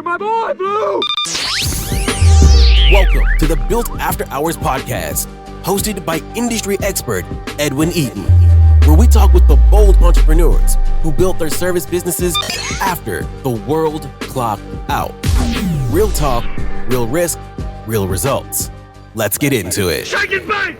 my boy, Blue! Welcome to the Built After Hours podcast, hosted by industry expert Edwin Eaton, where we talk with the bold entrepreneurs who built their service businesses after the world clocked out. Real talk, real risk, real results. Let's get into it. Shake it back!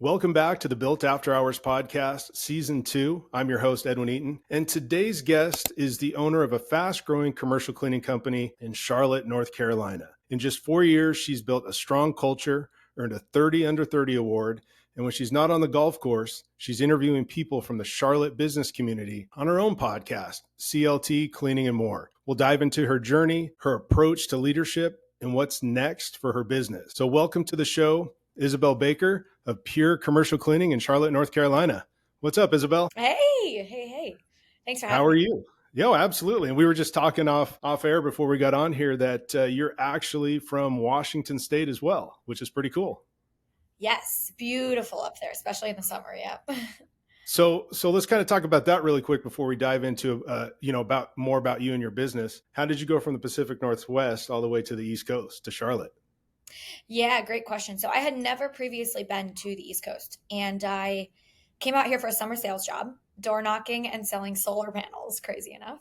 Welcome back to the Built After Hours podcast, season 2. I'm your host, Edwin Eaton, and today's guest is the owner of a fast-growing commercial cleaning company in Charlotte, North Carolina. In just 4 years, she's built a strong culture, earned a 30 under 30 award, and when she's not on the golf course, she's interviewing people from the Charlotte business community on her own podcast, CLT Cleaning and More. We'll dive into her journey, her approach to leadership, and what's next for her business. So welcome to the show, Isabel Baker of Pure Commercial Cleaning in Charlotte, North Carolina. What's up, Isabel? Hey. Thanks for having me. How are you? Yo, absolutely. And we were just talking off air before we got on here that you're actually from Washington State as well, which is pretty cool. Yes, beautiful up there, especially in the summer. Yep. So let's kind of talk about that really quick before we dive into about more about you and your business. How did you go from the Pacific Northwest all the way to the East Coast to Charlotte? Yeah, great question. So I had never previously been to the East Coast, and I came out here for a summer sales job, door knocking and selling solar panels, crazy enough.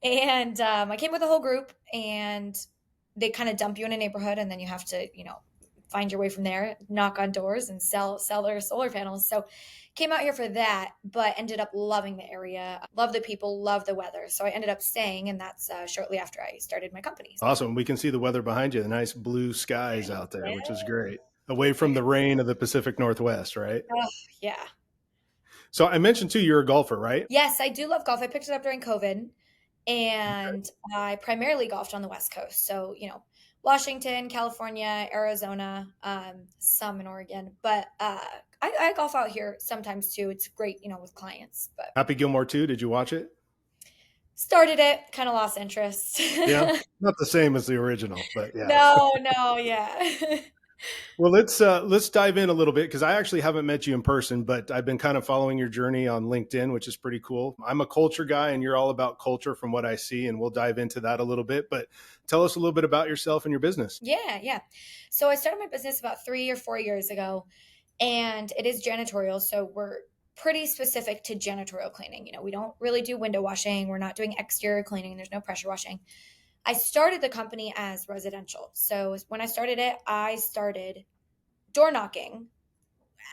And I came with a whole group, and they kind of dump you in a neighborhood, and then you have to, find your way from there, knock on doors and sell their solar panels. So came out here for that, but ended up loving the area, love the people, love the weather. So I ended up staying, and that's shortly after I started my company. Awesome. We can see the weather behind you, the nice blue skies out there, which is great. Away from the rain of the Pacific Northwest, right? Oh, yeah. So I mentioned too, you're a golfer, right? Yes, I do love golf. I picked it up during COVID, and I primarily golfed on the West Coast. So, Washington, California, Arizona, some in Oregon, but I golf out here sometimes too. It's great, with clients. But Happy Gilmore 2, did you watch it? Started it, kind of lost interest. Yeah, not the same as the original, but yeah. No, yeah. Well, let's dive in a little bit because I actually haven't met you in person, but I've been kind of following your journey on LinkedIn, which is pretty cool. I'm a culture guy, and you're all about culture from what I see, and we'll dive into that a little bit. But tell us a little bit about yourself and your business. Yeah. So I started my business about 3 or 4 years ago, and it is janitorial. So we're pretty specific to janitorial cleaning. We don't really do window washing. We're not doing exterior cleaning. There's no pressure washing. I started the company as residential. So when I started door knocking.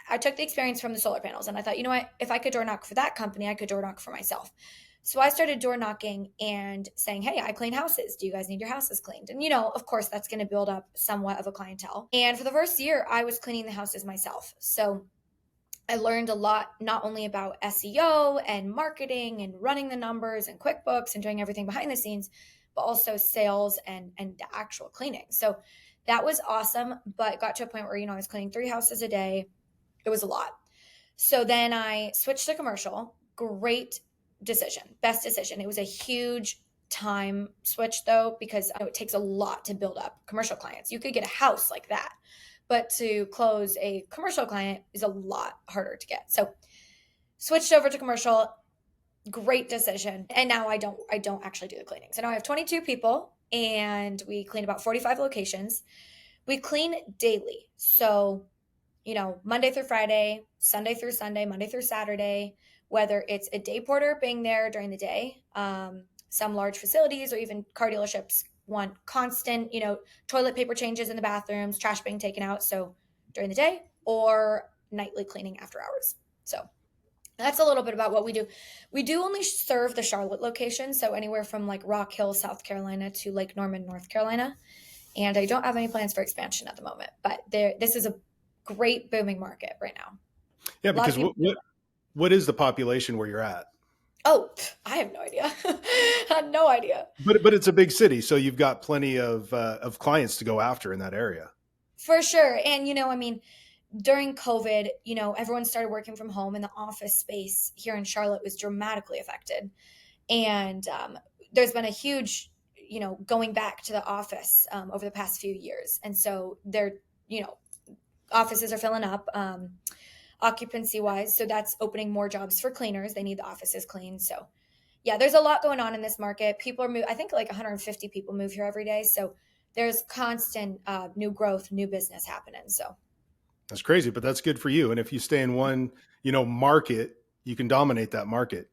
I took the experience from the solar panels, and I thought, if I could door knock for that company, I could door knock for myself. So I started door knocking and saying, hey, I clean houses. Do you guys need your houses cleaned? And, of course, that's going to build up somewhat of a clientele. And for the first year, I was cleaning the houses myself. So I learned a lot, not only about SEO and marketing and running the numbers and QuickBooks and doing everything behind the scenes, but also sales and the actual cleaning. So that was awesome, but got to a point where, I was cleaning 3 houses a day. It was a lot. So then I switched to commercial. Great decision, best decision. It was a huge time switch though, because it takes a lot to build up commercial clients. You could get a house like that, but to close a commercial client is a lot harder to get. So switched over to commercial. Great decision. And now I don't actually do the cleaning. So now I have 22 people, and we clean about 45 locations. We clean daily. So, Monday through Friday, Sunday through Sunday, Monday through Saturday, whether it's a day porter being there during the day, some large facilities or even car dealerships want constant, toilet paper changes in the bathrooms, trash being taken out. So during the day, or nightly cleaning after hours. So that's a little bit about what we do. We do only serve the Charlotte location, so anywhere from like Rock Hill, South Carolina to Lake Norman, North Carolina. And I don't have any plans for expansion at the moment, but this is a great booming market right now. Yeah, because what is the population where you're at? Oh, I have no idea. I had no idea. But it's a big city, so you've got plenty of clients to go after in that area. For sure. And, during COVID, everyone started working from home, and the office space here in Charlotte was dramatically affected. And there's been a huge, going back to the office over the past few years. And so offices are filling up occupancy wise. So that's opening more jobs for cleaners. They need the offices cleaned. So Yeah, there's a lot going on in this market. People are I think like 150 people move here every day. So there's constant new growth, new business happening. So That's crazy, but that's good for you. And if you stay in one, market, you can dominate that market,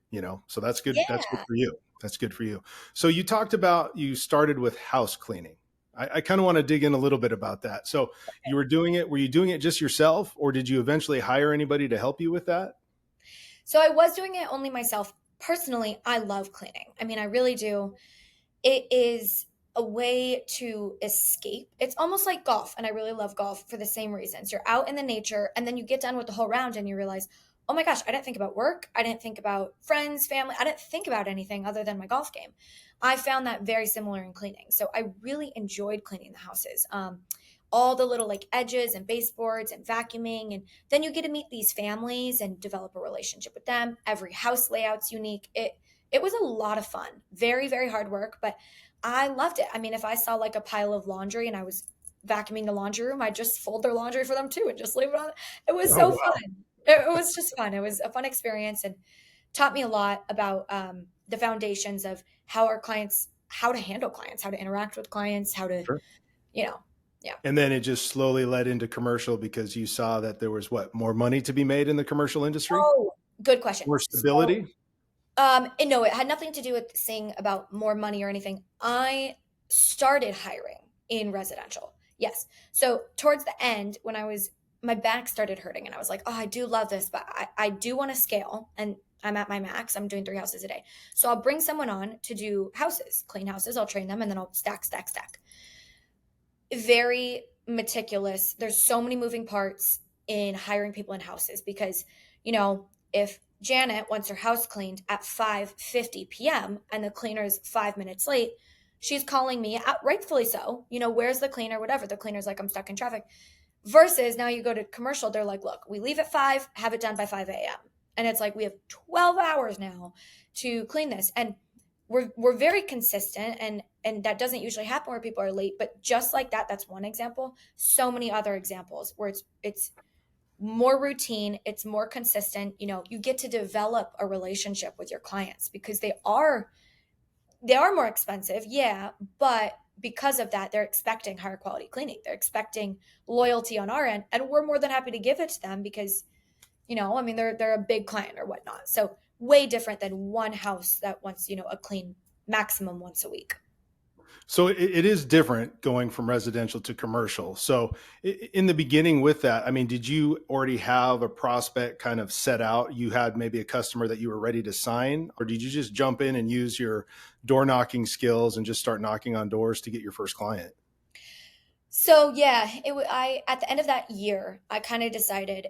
so that's good. That's good yeah. for you. That's good for you. So you talked about you started with house cleaning. I kind of want to dig in a little bit about that. So were you doing it just yourself, or did you eventually hire anybody to help you with that? So I was doing it only myself. Personally, I love cleaning. I mean, I really do. It is a way to escape. It's almost like golf, and I really love golf for the same reasons. You're out in the nature, and then you get done with the whole round, and you realize, oh my gosh, I didn't think about work. I didn't think about friends, family. I didn't think about anything other than my golf game. I found that very similar in cleaning. So I really enjoyed cleaning the houses. All the little like edges and baseboards and vacuuming. And then you get to meet these families and develop a relationship with them. Every house layout's unique. It was a lot of fun. Very, very hard work, but I loved it. I mean, if I saw like a pile of laundry and I was vacuuming the laundry room, I'd just fold their laundry for them too and just leave it on. It was Oh, so wow. fun. It was just fun. It was a fun experience and taught me a lot about the foundations of how to handle clients, how to interact with clients, how to, Sure. you know, yeah. And then it just slowly led into commercial because you saw that there was more money to be made in the commercial industry, Oh, good question. more So, stability. and no, it had nothing to do with saying about more money or anything. I started hiring in residential. Yes. So towards the end, when my back started hurting and I was like, oh, I do love this, but I do want to scale and I'm at my max. I'm doing 3 houses a day. So I'll bring someone on to do houses, clean houses. I'll train them and then I'll stack, stack, stack. Very meticulous. There's so many moving parts in hiring people in houses because, if Janet wants her house cleaned at 5:50 p.m. and the cleaner's 5 minutes late, she's calling me, rightfully so. Where's the cleaner? Whatever. The cleaner's like, I'm stuck in traffic. Versus now you go to commercial, they're like, look, we leave at 5, have it done by 5 a.m. And it's like, we have 12 hours now to clean this. And we're very consistent and that doesn't usually happen where people are late, but just like that, that's one example. So many other examples where it's more routine, it's more consistent. You get to develop a relationship with your clients because they are more expensive, yeah, but because of that, they're expecting higher quality cleaning. They're expecting loyalty on our end, and we're more than happy to give it to them because, I mean, they're a big client or whatnot. So way different than one house that wants, a clean maximum once a week. So it is different going from residential to commercial. So in the beginning with that, I mean, did you already have a prospect kind of set out? You had maybe a customer that you were ready to sign, or did you just jump in and use your door knocking skills and just start knocking on doors to get your first client? So yeah, I at the end of that year, I kind of decided,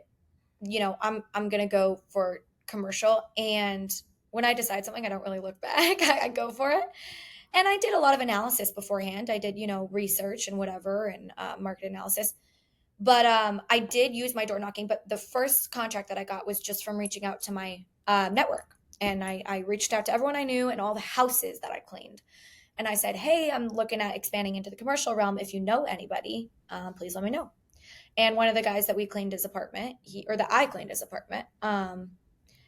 I'm gonna go for commercial. And when I decide something, I don't really look back. I go for it. And I did a lot of analysis beforehand. I did, research and whatever and market analysis. But I did use my door knocking. But the first contract that I got was just from reaching out to my network. And I reached out to everyone I knew and all the houses that I cleaned. And I said, hey, I'm looking at expanding into the commercial realm. If you know anybody, please let me know. And one of the guys that we cleaned his apartment, that I cleaned his apartment,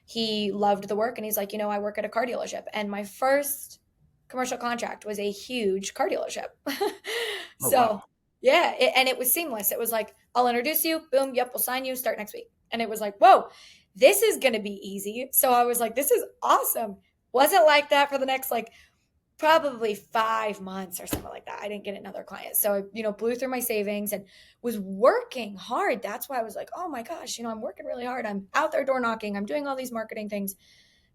he loved the work and he's like, I work at a car dealership. And my first commercial contract was a huge car dealership. Oh, So wow. yeah, and it was seamless. It was like, I'll introduce you, boom, yep, we'll sign you, start next week. And it was like, whoa, this is going to be easy. So I was like, this is awesome. Wasn't like that for the next like probably 5 months or something like that. I didn't get another client. So I, blew through my savings and was working hard. That's why I was like, oh my gosh, I'm working really hard. I'm out there door knocking. I'm doing all these marketing things,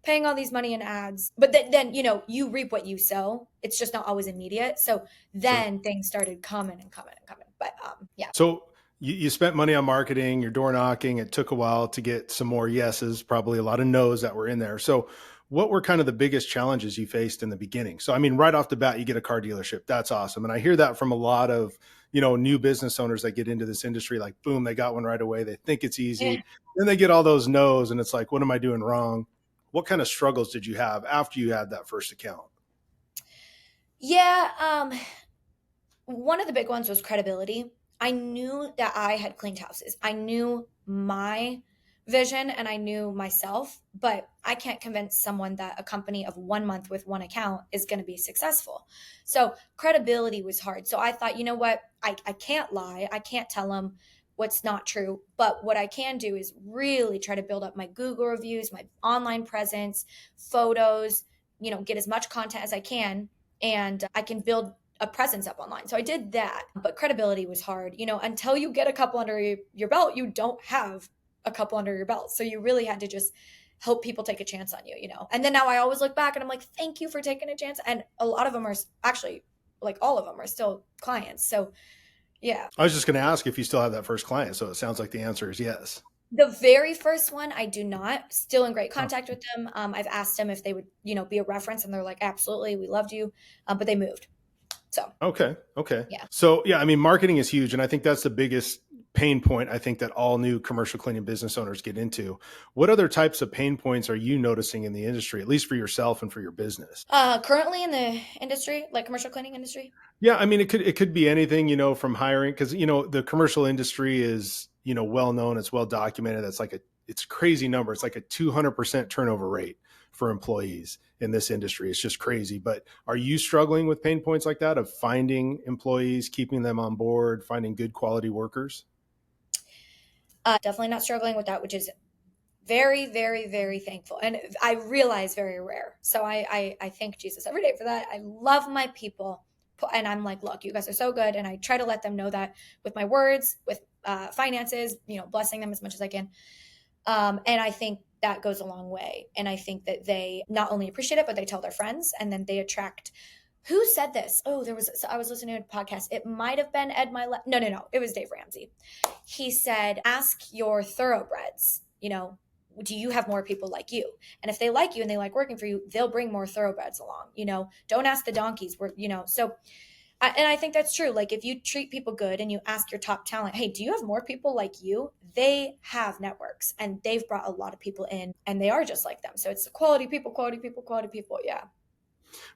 paying all these money in ads. But then you reap what you sow. It's just not always immediate. So Sure. then things started coming and coming and coming. But yeah. So you spent money on marketing, your door knocking. It took a while to get some more yeses, probably a lot of no's that were in there. So what were kind of the biggest challenges you faced in the beginning? So, I mean, right off the bat, you get a car dealership. That's awesome. And I hear that from a lot of, new business owners that get into this industry, like, boom, they got one right away. They think it's easy. Then they get all those no's and it's like, what am I doing wrong? What kind of struggles did you have after you had that first account? Yeah. One of the big ones was credibility. I knew that I had cleaned houses. I knew my vision and I knew myself, but I can't convince someone that a company of 1 month with one account is going to be successful. So credibility was hard. So I thought, you know what? I can't lie. I can't tell them what's not true. But what I can do is really try to build up my Google reviews, my online presence, photos, get as much content as I can. And I can build a presence up online. So I did that. But credibility was hard. Until you get a couple under your belt, you don't have a couple under your belt. So you really had to just help people take a chance on you. And then now I always look back and I'm like, thank you for taking a chance. And a lot of them are actually, like all of them are still clients. So yeah. I was just going to ask if you still have that first client. So it sounds like the answer is yes. The very first one, I do not. Still in great contact with them. I've asked them if they would, be a reference, and they're like, absolutely, we loved you, but they moved. So okay, yeah. So yeah, I mean, marketing is huge, and I think that's the biggest pain point I think that all new commercial cleaning business owners get into. What other types of pain points are you noticing in the industry, at least for yourself and for your business? Currently in the industry, like commercial cleaning industry. Yeah, I mean, it could be anything, from hiring, because the commercial industry is well known, it's well documented. It's a crazy number. It's like a 200% turnover rate for employees in this industry. It's just crazy. But are you struggling with pain points like that of finding employees, keeping them on board, finding good quality workers? Definitely not struggling with that, which is very, very, very thankful. And I realize very rare. So I thank Jesus every day for that. I love my people. And I'm like, look, you guys are so good. And I try to let them know that with my words, with finances, blessing them as much as I can. And I think that goes a long way. And I think that they not only appreciate it, but they tell their friends, and then they attract. Who said this? Oh, I was listening to a podcast. It might have been Ed Milet. No. It was Dave Ramsey. He said, ask your thoroughbreds, do you have more people like you? And if they like you and they like working for you, they'll bring more thoroughbreds along. Don't ask the donkeys. And I think that's true. Like if you treat people good and you ask your top talent, hey, do you have more people like you? They have networks and they've brought a lot of people in and they are just like them. So it's quality people, quality people, quality people. Yeah.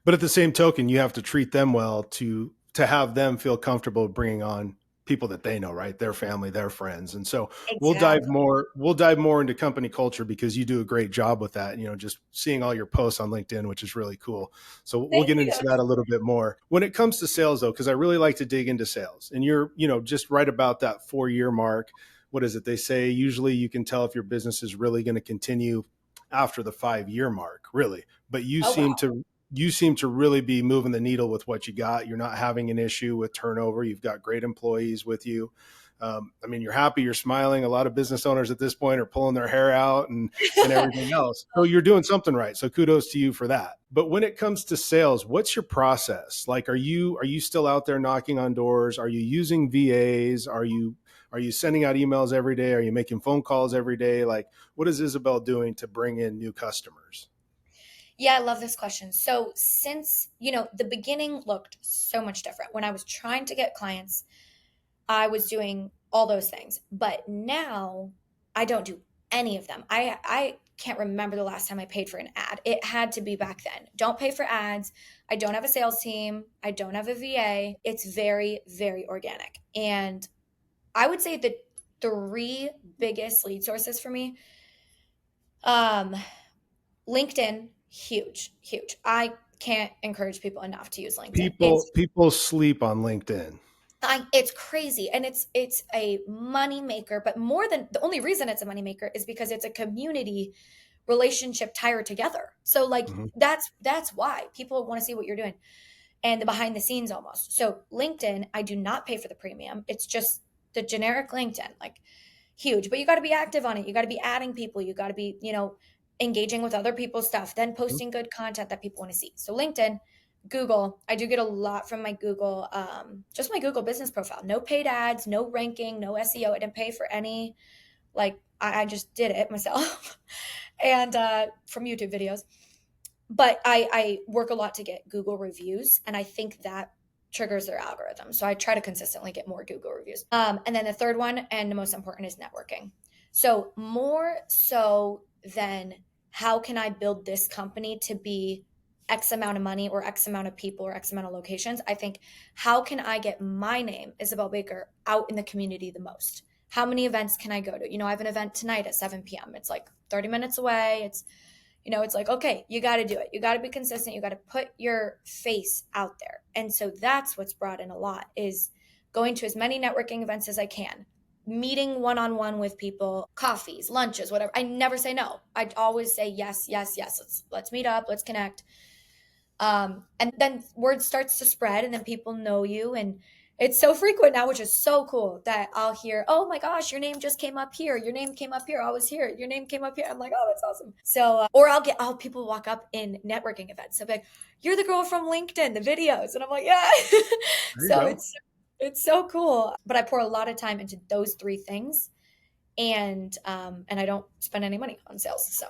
But at the same token, you have to treat them well to have them feel comfortable bringing on people that they know, right? Their family, their friends. And so Exactly. we'll dive more into company culture because you do a great job with that, just seeing all your posts on LinkedIn, which is really cool. So we'll get into that a little bit more. When it comes to sales though, because I really like to dig into sales, and you're, just right about that 4-year mark. What is it? They say usually you can tell if your business is really going to continue after the 5-year mark, really. But you seem to really be moving the needle with what you got. You're not having an issue with turnover. You've got great employees with you. I mean, you're happy, you're smiling. A lot of business owners at this point are pulling their hair out and everything else. So you're doing something right. So kudos to you for that. But when it comes to sales, what's your process? Like, are you still out there knocking on doors? Are you using VAs? Are you sending out emails every day? Are you making phone calls every day? Like, what is Isabel doing to bring in new customers? Yeah, I love this question. So since, the beginning looked so much different. When I was trying to get clients, I was doing all those things. But now I don't do any of them. I can't remember the last time I paid for an ad. It had to be back then. Don't pay for ads. I don't have a sales team. I don't have a VA. It's very, very organic. And I would say the 3 biggest lead sources for me, LinkedIn, huge. I can't encourage people enough to use LinkedIn. People sleep on LinkedIn. It's crazy, and it's a money maker. But more than the only reason it's a money maker is because it's a community relationship tire together. So that's why people want to see what you're doing and the behind the scenes almost. So LinkedIn, I do not pay for the premium. It's just the generic LinkedIn, like huge. But you got to be active on it. You got to be adding people. You got to be engaging with other people's stuff, then posting good content that people want to see. So LinkedIn, Google, I do get a lot from my Google, just my Google business profile. No paid ads, no ranking, no SEO. I didn't pay for any, I just did it myself and from YouTube videos. But I work a lot to get Google reviews, and I think that triggers their algorithm. So I try to consistently get more Google reviews. And then the third one, and the most important, is networking. So more so than how can I build this company to be X amount of money or X amount of people or X amount of locations, I think, how can I get my name, Isabel Baker, out in the community the most? How many events can I go to? I have an event tonight at 7 p.m. It's like 30 minutes away. It's like, okay, you got to do it. You got to be consistent. You got to put your face out there. And so that's what's brought in a lot, is going to as many networking events as I can, meeting one-on-one with people, coffees, lunches, whatever. I never say no. I always say yes, yes, yes. Let's meet up. Let's connect. And then word starts to spread, and then people know you. And it's so frequent now, which is so cool, that I'll hear, oh my gosh, your name just came up here. Your name came up here. I was here. Your name came up here. I'm like, oh, that's awesome. So, or I'll people walk up in networking events. So like, you're the girl from LinkedIn, the videos. And I'm like, yeah. So it's so cool. But I pour a lot of time into those three things, and I don't spend any money on sales. So.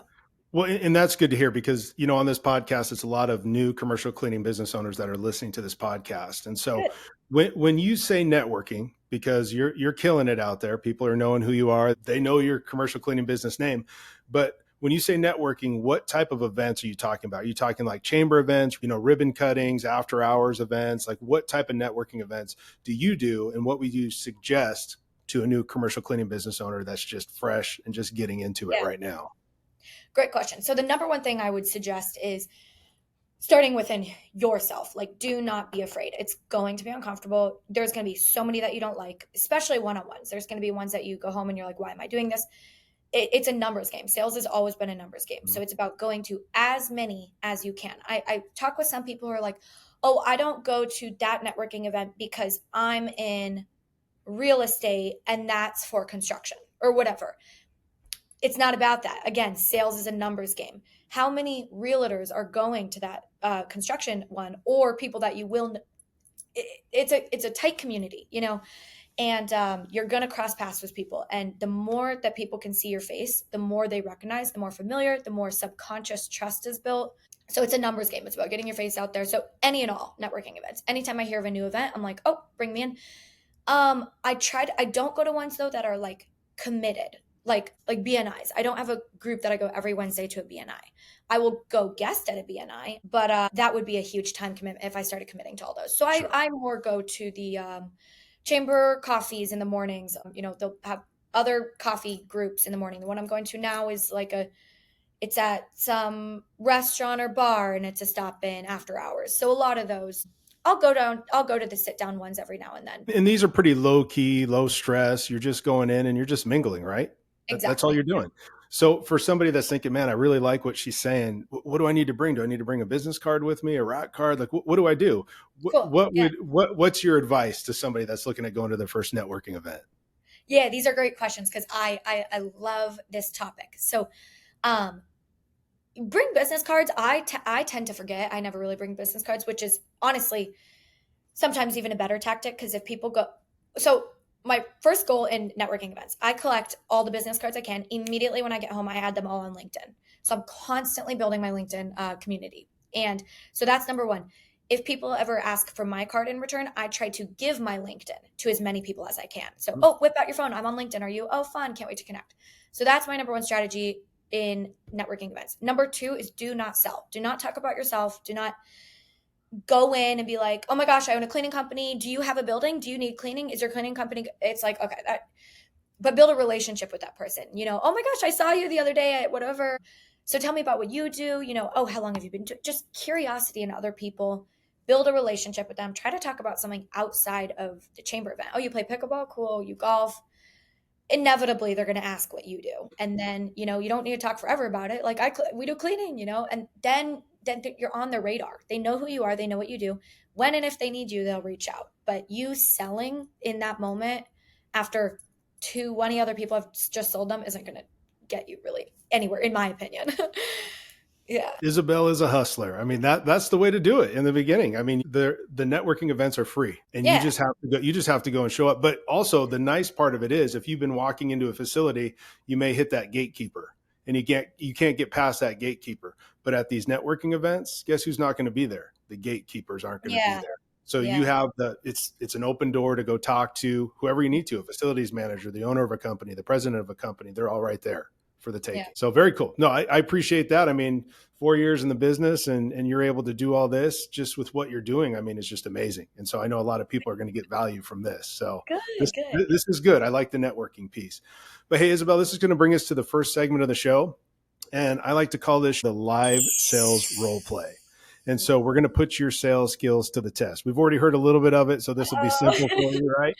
Well, and that's good to hear, because, on this podcast, it's a lot of new commercial cleaning business owners that are listening to this podcast. And so when you say networking, because you're killing it out there, people are knowing who you are, they know your commercial cleaning business name. But when you say networking, what type of events are you talking about? Are you talking like chamber events, ribbon cuttings, after hours events? Like, what type of networking events do you do? And what would you suggest to a new commercial cleaning business owner that's just fresh and just getting into it right now? Great question. So the number one thing I would suggest is starting within yourself. Like, do not be afraid. It's going to be uncomfortable. There's going to be so many that you don't like, especially one-on-ones. There's going to be ones that you go home and you're like, why am I doing this? It's a numbers game. Sales has always been a numbers game. So it's about going to as many as you can. I talk with some people who are like, oh, I don't go to that networking event because I'm in real estate and that's for construction or whatever. It's not about that. Again, sales is a numbers game. How many realtors are going to that construction one, or people that you will? It's a tight community, and you're going to cross paths with people. And the more that people can see your face, the more they recognize, the more familiar, the more subconscious trust is built. So it's a numbers game. It's about getting your face out there. So any and all networking events. Anytime I hear of a new event, I'm like, oh, bring me in. I don't go to ones though that are like committed. Like BNIs. I don't have a group that I go every Wednesday to a BNI. I will go guest at a BNI, but that would be a huge time commitment if I started committing to all those. So I more go to the chamber coffees in the mornings. They'll have other coffee groups in the morning. The one I'm going to now is it's at some restaurant or bar, and it's a stop in after hours. So a lot of those. I'll go to the sit down ones every now and then. And these are pretty low key, low stress. You're just going in and you're just mingling, right? Exactly. That's all you're doing. So for somebody that's thinking, man, I really like what she's saying, what do I need to bring? Do I need to bring a business card with me, a rack card? Like, what do I do? Cool. What's your advice to somebody that's looking at going to their first networking event? Yeah, these are great questions, because I love this topic. So, bring business cards. I tend to forget. I never really bring business cards, which is honestly sometimes even a better tactic, because if people go, so my first goal in networking events, I collect all the business cards I can. Immediately when I get home, I add them all on LinkedIn. So I'm constantly building my LinkedIn community. And so that's number one. If people ever ask for my card in return, I try to give my LinkedIn to as many people as I can. So, whip out your phone. I'm on LinkedIn. Are you? Oh, fun. Can't wait to connect. So that's my number one strategy in networking events. Number two is do not sell. Do not talk about yourself. Do not go in and be like, oh my gosh, I own a cleaning company. Do you have a building? Do you need cleaning? Is your cleaning company? It's like, okay, but build a relationship with that person. Oh my gosh, I saw you the other day at whatever. So tell me about what you do. Oh, how long have you been doing? Just curiosity in other people. Build a relationship with them. Try to talk about something outside of the chamber event. Oh, you play pickleball? Cool. You golf? Inevitably, they're going to ask what you do. And then, you don't need to talk forever about it. Like we do cleaning, and then you're on their radar. They know who you are. They know what you do. When and if they need you, they'll reach out. But you selling in that moment after 20 other people have just sold them isn't going to get you really anywhere, in my opinion. Yeah. Isabel is a hustler. I mean, that's the way to do it in the beginning. I mean, the networking events are free, and you just have to go and show up. But also the nice part of it is, if you've been walking into a facility, you may hit that gatekeeper, and you can't get past that gatekeeper. But at these networking events, guess who's not going to be there? The gatekeepers aren't going to be there. So you have it's an open door to go talk to whoever you need to, a facilities manager, the owner of a company, the president of a company. They're all right there for the taking. Yeah. So very cool. No, I appreciate that. I mean, 4 years in the business and you're able to do all this just with what you're doing. I mean, it's just amazing. And so I know a lot of people are going to get value from this. So Good, good. this is good. I like the networking piece. But hey, Isabel, this is going to bring us to the first segment of the show. And I like to call this the live sales role play. And so we're going to put your sales skills to the test. We've already heard a little bit of it, so this will be simple for you, right?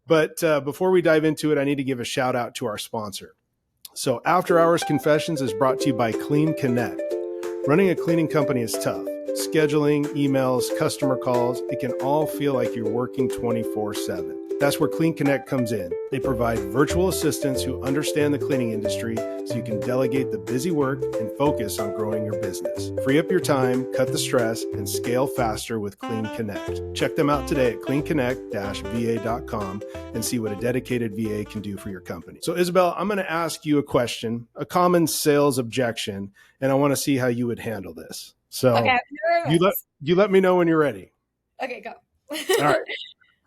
But before we dive into it, I need to give a shout out to our sponsor. So After Hours Confessions is brought to you by Clean Connect. Running a cleaning company is tough. Scheduling, emails, customer calls, it can all feel like you're working 24/7. That's where Clean Connect comes in. They provide virtual assistants who understand the cleaning industry so you can delegate the busy work and focus on growing your business. Free up your time, cut the stress, and scale faster with Clean Connect. Check them out today at cleanconnect-va.com and see what a dedicated VA can do for your company. So Isabel, I'm going to ask you a question, a common sales objection, and I want to see how you would handle this. So Okay, you let me know when you're ready. Okay, go. All right.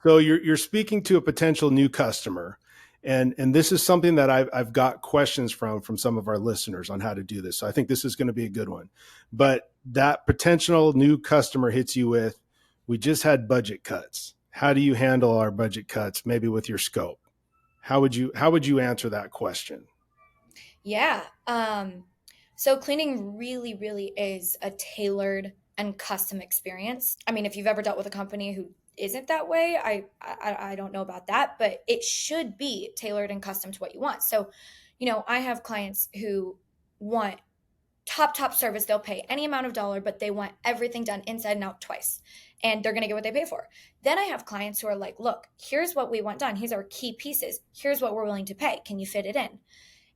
So you're speaking to a potential new customer, and this is something that I've got questions from some of our listeners on how to do this. So I think this is going to be a good one. But that potential new customer hits you with, "We just had budget cuts. How do you handle our budget cuts? Maybe with your scope." How would you answer that question? Yeah. So cleaning really, really is a tailored and custom experience. I mean, if you've ever dealt with a company who isn't that way, I don't know about that, but it should be tailored and custom to what you want. So, I have clients who want top service. They'll pay any amount of dollar, but they want everything done inside and out twice, and they're going to get what they pay for. Then I have clients who are like, look, here's what we want done. Here's our key pieces. Here's what we're willing to pay. Can you fit it in?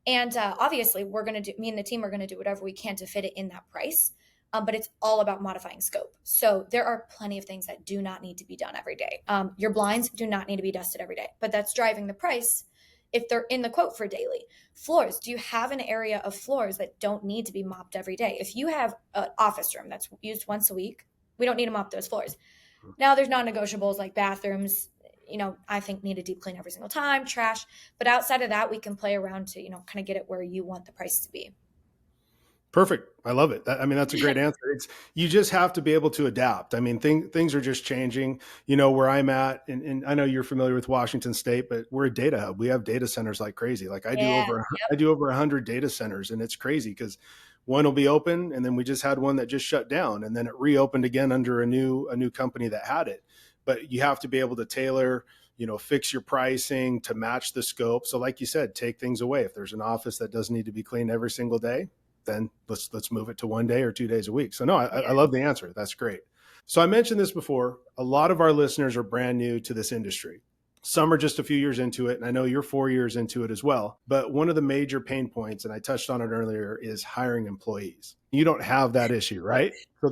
And obviously, me and the team are going to do whatever we can to fit it in that price. But it's all about modifying scope. So there are plenty of things that do not need to be done every day. Your blinds do not need to be dusted every day, but that's driving the price if they're in the quote for daily. Floors, do you have an area of floors that don't need to be mopped every day? If you have an office room that's used once a week, we don't need to mop those floors. Now there's non-negotiables like bathrooms, I think need a deep clean every single time, trash. But outside of that, we can play around to, kind of get it where you want the price to be. Perfect. I love it. That's a great answer. You just have to be able to adapt. I mean, things are just changing, where I'm at. And I know you're familiar with Washington State, but we're a data hub. We have data centers like crazy. Like I do over 100 data centers, and it's crazy because one will be open. And then we just had one that just shut down, and then it reopened again under a new company that had it. But you have to be able to tailor, fix your pricing to match the scope. So like you said, take things away. If there's an office that doesn't need to be cleaned every single day, then let's move it to 1 day or 2 days a week. So no, I love the answer. That's great. So I mentioned this before. A lot of our listeners are brand new to this industry. Some are just a few years into it. And I know you're 4 years into it as well. But one of the major pain points, and I touched on it earlier, is hiring employees. You don't have that issue, right? So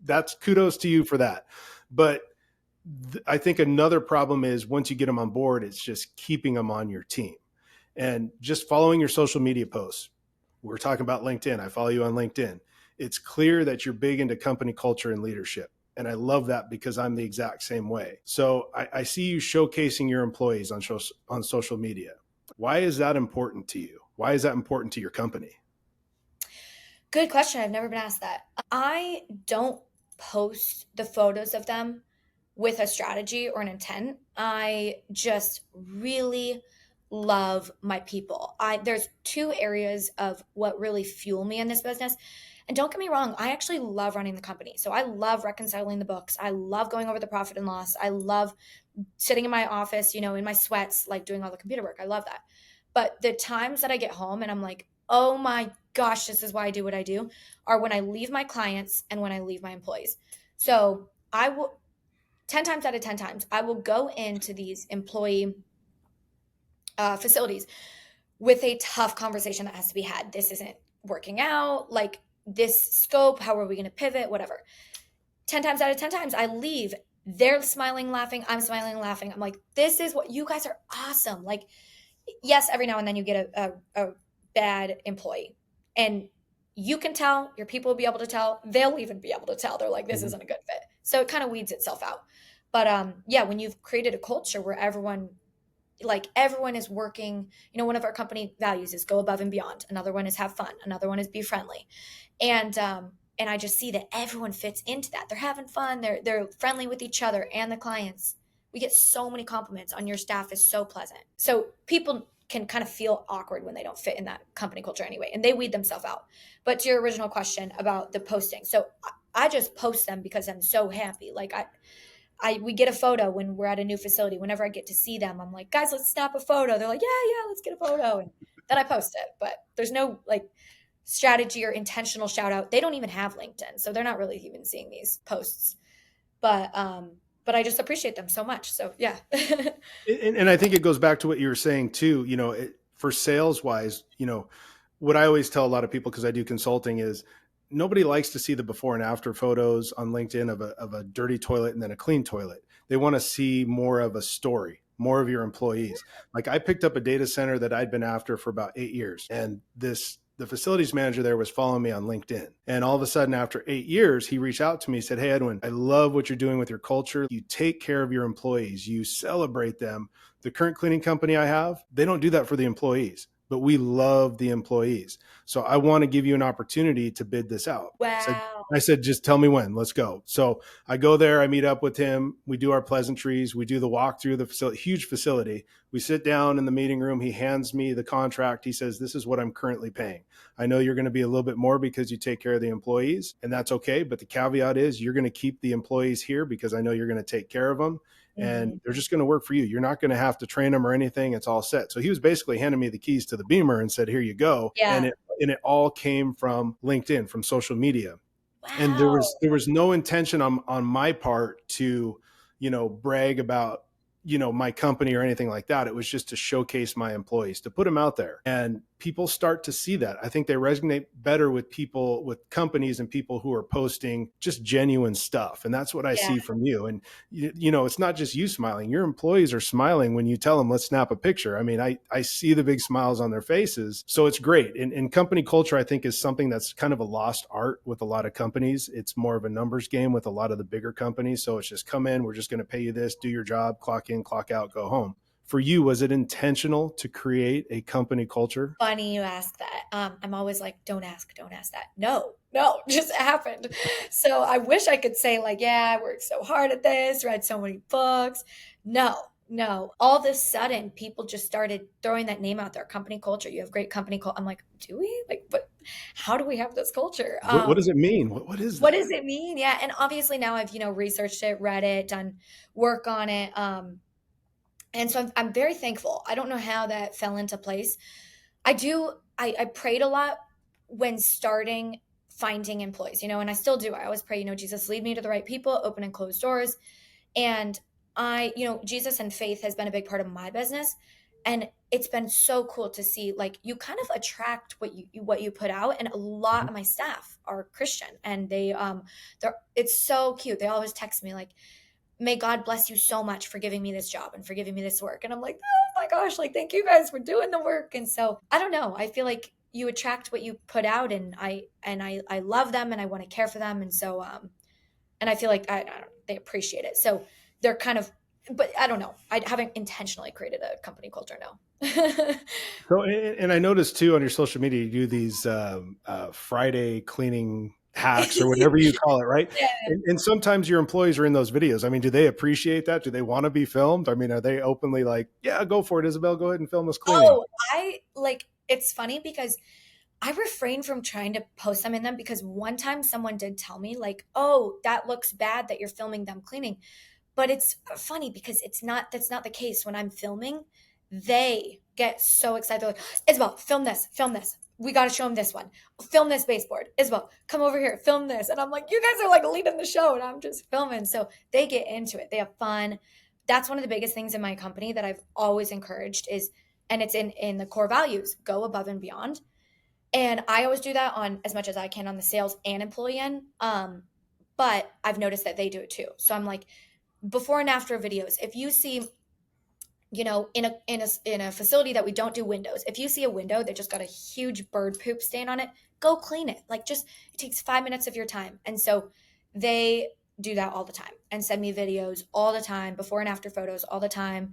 that's kudos to you for that. But I think another problem is once you get them on board, it's just keeping them on your team and just following your social media posts. We're talking about LinkedIn. I follow you on LinkedIn. It's clear that you're big into company culture and leadership. And I love that because I'm the exact same way. So I see you showcasing your employees on social media. Why is that important to you? Why is that important to your company? Good question. I've never been asked that. I don't post the photos of them with a strategy or an intent. I just really love my people. There's two areas of what really fuel me in this business. And don't get me wrong, I actually love running the company. So I love reconciling the books. I love going over the profit and loss. I love sitting in my office, in my sweats, like doing all the computer work. I love that. But the times that I get home and I'm like, oh my gosh, this is why I do what I do, are when I leave my clients and when I leave my employees. So I will 10 times out of 10 times, I will go into these employee facilities with a tough conversation that has to be had. This isn't working out, like this scope, how are we going to pivot, whatever. 10 times out of 10 times I leave, they're smiling, laughing, I'm smiling, laughing. I'm like, this is what you guys are awesome. Like, yes, every now and then you get a bad employee and you can tell, your people will be able to tell, they'll even be able to tell. They're like, this isn't a good fit. So it kind of weeds itself out. But when you've created a culture where everyone like everyone is working, one of our company values is go above and beyond. Another one is have fun. Another one is be friendly. And I just see that everyone fits into that. They're having fun. They're friendly with each other and the clients. We get so many compliments on your staff is so pleasant. So people can kind of feel awkward when they don't fit in that company culture anyway, and they weed themselves out. But to your original question about the posting, so I just post them because I'm so happy. Like we get a photo when we're at a new facility. Whenever I get to see them, I'm like, guys, let's snap a photo. They're like, yeah, let's get a photo. And then I post it. But there's no like strategy or intentional shout out. They don't even have LinkedIn. So they're not really even seeing these posts. But I just appreciate them so much. So yeah. And I think it goes back to what you were saying too, for sales wise, what I always tell a lot of people, because I do consulting, is nobody likes to see the before and after photos on LinkedIn of a dirty toilet and then a clean toilet. They want to see more of a story, more of your employees. Like I picked up a data center that I'd been after for about 8 years, and the facilities manager there was following me on LinkedIn. And all of a sudden, after 8 years, he reached out to me, said, "Hey, Edwin, I love what you're doing with your culture. You take care of your employees. You celebrate them. The current cleaning company I have, they don't do that for the employees, but we love the employees. So I want to give you an opportunity to bid this out." Wow. I said, "Just tell me when, let's go." So I go there, I meet up with him. We do our pleasantries. We do the walkthrough of the facility, huge facility. We sit down in the meeting room. He hands me the contract. He says, "This is what I'm currently paying. I know you're going to be a little bit more because you take care of the employees, and that's okay. But the caveat is you're going to keep the employees here because I know you're going to take care of them. And they're just going to work for you. You're not going to have to train them or anything. It's all set." So he was basically handing me the keys to the Beamer and said, "Here you go." Yeah. And it all came from LinkedIn, from social media. Wow. And there was no intention on my part to, brag about, my company or anything like that. It was just to showcase my employees, to put them out there. And people start to see that. I think they resonate better with people, with companies and people who are posting just genuine stuff. And that's what I see from you. And, it's not just you smiling. Your employees are smiling when you tell them, "Let's snap a picture." I mean, I see the big smiles on their faces. So it's great. And company culture, I think, is something that's kind of a lost art with a lot of companies. It's more of a numbers game with a lot of the bigger companies. So it's just come in, we're just going to pay you this, do your job, clock in, clock out, go home. For you, was it intentional to create a company culture? Funny you ask that. I'm always like, don't ask that. No, just happened. So I wish I could say like, yeah, I worked so hard at this, read so many books. No. All of a sudden, people just started throwing that name out there. Company culture. You have great company culture. I'm like, do we? Like, but how do we have this culture? What does it mean? What is that? What does it mean? Yeah. And obviously now I've, researched it, read it, done work on it. And so I'm very thankful. I don't know how that fell into place. I prayed a lot when starting finding employees, and I still do. I always pray, Jesus, lead me to the right people, open and close doors. And Jesus and faith has been a big part of my business. And it's been so cool to see, like, you kind of attract what you put out. And a lot of my staff are Christian, and it's so cute. They always text me like, "May God bless you so much for giving me this job and for giving me this work." And I'm like, oh my gosh, like, thank you guys for doing the work. And so I don't know. I feel like you attract what you put out, and I love them and I want to care for them. And so, and I feel like they appreciate it. So they're kind of, but I don't know. I haven't intentionally created a company culture. No. So, and I noticed too on your social media, you do these Friday cleaning hacks or whatever you call it, right? Yeah. And sometimes your employees are in those videos. I mean, do they appreciate that? Do they want to be filmed? I mean, are they openly like, "Yeah, go for it, Isabel, go ahead and film us cleaning"? Oh, it's funny because I refrain from trying to post them in them, because one time someone did tell me like, "Oh, that looks bad that you're filming them cleaning." But it's funny because that's not the case. When I'm filming, they get so excited. They're like, "Isabel, film this. We got to show them this one. Film this baseboard. Isabel, come over here, film this." And I'm like, you guys are like leading the show and I'm just filming. So they get into it. They have fun. That's one of the biggest things in my company that I've always encouraged is, and it's in the core values, go above and beyond. And I always do that on as much as I can on the sales and employee end. But I've noticed that they do it too. So I'm like, before and after videos, if you see, in a facility that we don't do windows, if you see a window that just got a huge bird poop stain on it, go clean it. Like, just, it takes 5 minutes of your time. And so they do that all the time and send me videos all the time, before and after photos all the time.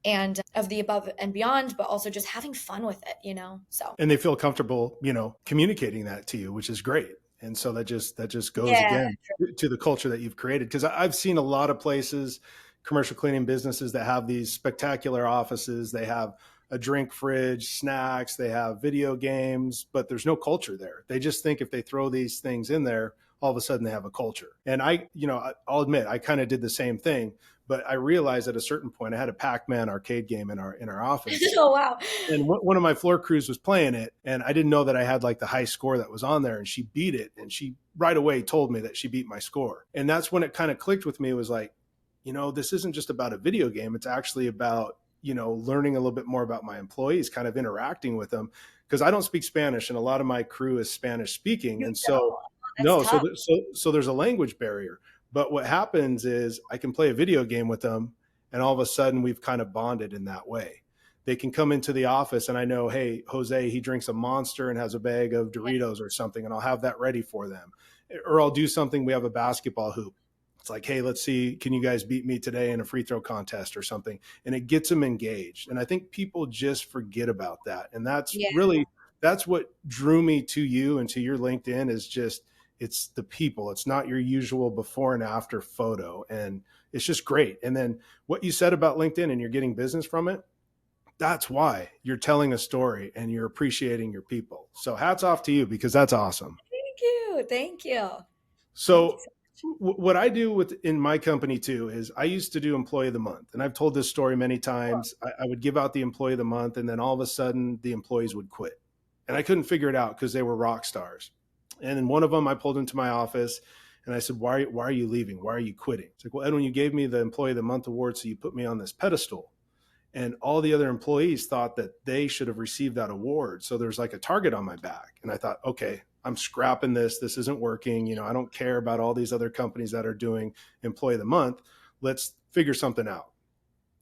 and of the above and beyond, but also just having fun with it, So And they feel comfortable, communicating that to you, which is great. And so that just goes yeah, again to the culture that you've created. Because I've seen a lot of places, commercial cleaning businesses that have these spectacular offices. They have a drink fridge, snacks, they have video games, but there's no culture there. They just think if they throw these things in there, all of a sudden they have a culture. And I'll admit, I kind of did the same thing, but I realized at a certain point I had a Pac-Man arcade game in our office. oh wow. And one of my floor crews was playing it, and I didn't know that I had like the high score that was on there, and she beat it, and she right away told me that she beat my score. And that's when it kind of clicked with me. It was like, this isn't just about a video game. It's actually about, learning a little bit more about my employees, kind of interacting with them, because I don't speak Spanish, and a lot of my crew is Spanish speaking. And so, That's no, tough. so there's a language barrier. But what happens is I can play a video game with them, and all of a sudden we've kind of bonded in that way. They can come into the office and I know, hey, Jose, he drinks a Monster and has a bag of Doritos or something, and I'll have that ready for them. Or I'll do something. We have a basketball hoop. It's like, hey, let's see, can you guys beat me today in a free throw contest or something? And it gets them engaged. And I think people just forget about that. And that's what drew me to you and to your LinkedIn is just, it's the people. It's not your usual before and after photo. And it's just great. And then what you said about LinkedIn and you're getting business from it, that's why you're telling a story and you're appreciating your people. So hats off to you because that's awesome. Thank you. Thank you. So what I do in my company too is I used to do employee of the month, and I've told this story many times. I would give out the employee of the month, and then all of a sudden the employees would quit, and I couldn't figure it out because they were rock stars. And then one of them, I pulled into my office and I said, why are you leaving? Why are you quitting? It's like, well, Edwin, you gave me the employee of the month award, so you put me on this pedestal. And all the other employees thought that they should have received that award. So there's like a target on my back. And I thought, okay, I'm scrapping this. This isn't working. I don't care about all these other companies that are doing employee of the month. Let's figure something out.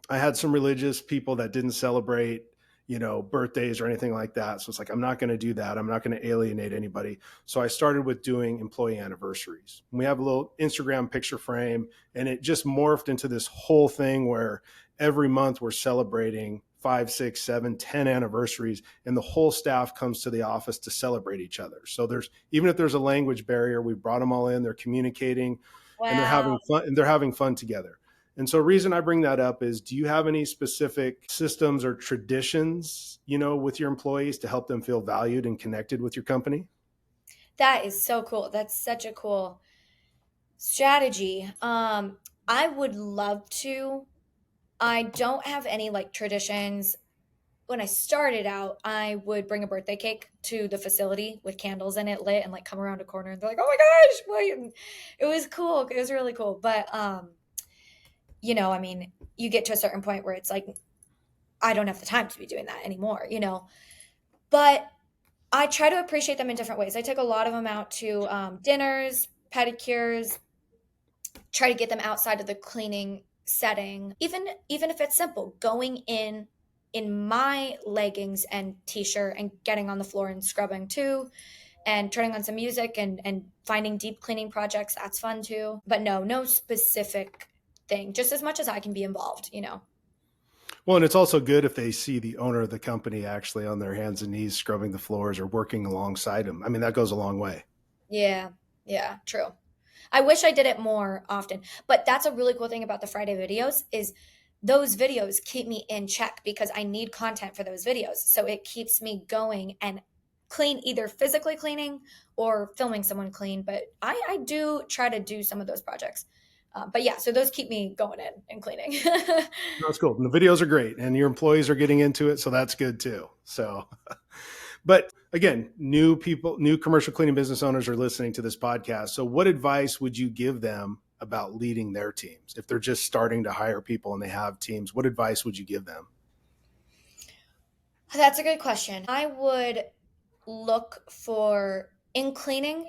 I had some religious people that didn't celebrate, birthdays or anything like that. So it's like, I'm not going to do that. I'm not going to alienate anybody. So I started with doing employee anniversaries. We have a little Instagram picture frame, and it just morphed into this whole thing where every month we're celebrating 5, 6, 7, 10 anniversaries, and the whole staff comes to the office to celebrate each other. So even if there's a language barrier, we brought them all in, they're communicating, and they're having fun together. And so reason I bring that up is, do you have any specific systems or traditions, with your employees to help them feel valued and connected with your company? That is so cool. That's such a cool strategy. I would love to. I don't have any like traditions. When I started out, I would bring a birthday cake to the facility with candles in it lit and like come around a corner and they're like, oh my gosh, wait. It was cool. It was really cool. But you get to a certain point where it's like, I don't have the time to be doing that anymore, but I try to appreciate them in different ways. I take a lot of them out to dinners, pedicures, try to get them outside of the cleaning setting. Even if it's simple, going in my leggings and t-shirt and getting on the floor and scrubbing too, and turning on some music and finding deep cleaning projects, that's fun too. But no specific thing, just as much as I can be involved. Well, and it's also good if they see the owner of the company actually on their hands and knees scrubbing the floors or working alongside them. I mean, that goes a long way. Yeah, true. I wish I did it more often, but that's a really cool thing about the Friday videos is those videos keep me in check because I need content for those videos. So it keeps me going and clean, either physically cleaning or filming someone clean. But I do try to do some of those projects. But yeah, so those keep me going in and cleaning. That's cool. And the videos are great and your employees are getting into it. So that's good too. So, but again, new commercial cleaning business owners are listening to this podcast. So what advice would you give them about leading their teams? If they're just starting to hire people and they have teams, what advice would you give them? That's a good question. I would look for, in cleaning,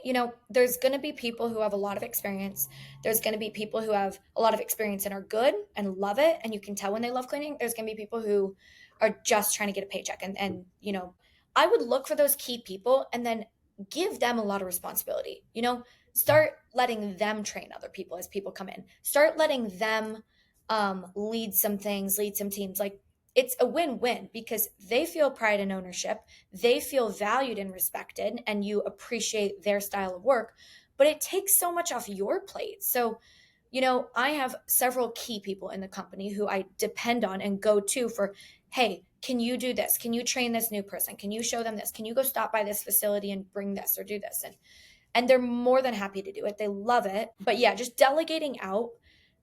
there's going to be people who have a lot of experience. There's going to be people who have a lot of experience and are good and love it. And you can tell when they love cleaning. There's going to be people who are just trying to get a paycheck. And I would look for those key people and then give them a lot of responsibility. Start letting them train other people as people come in. Start letting them lead some things, lead some teams. Like it's a win-win because they feel pride and ownership. They feel valued and respected, and you appreciate their style of work, but it takes so much off your plate. So, I have several key people in the company who I depend on and go to for, hey, can you do this? Can you train this new person? Can you show them this? Can you go stop by this facility and bring this or do this? And they're more than happy to do it. They love it. But yeah, just delegating out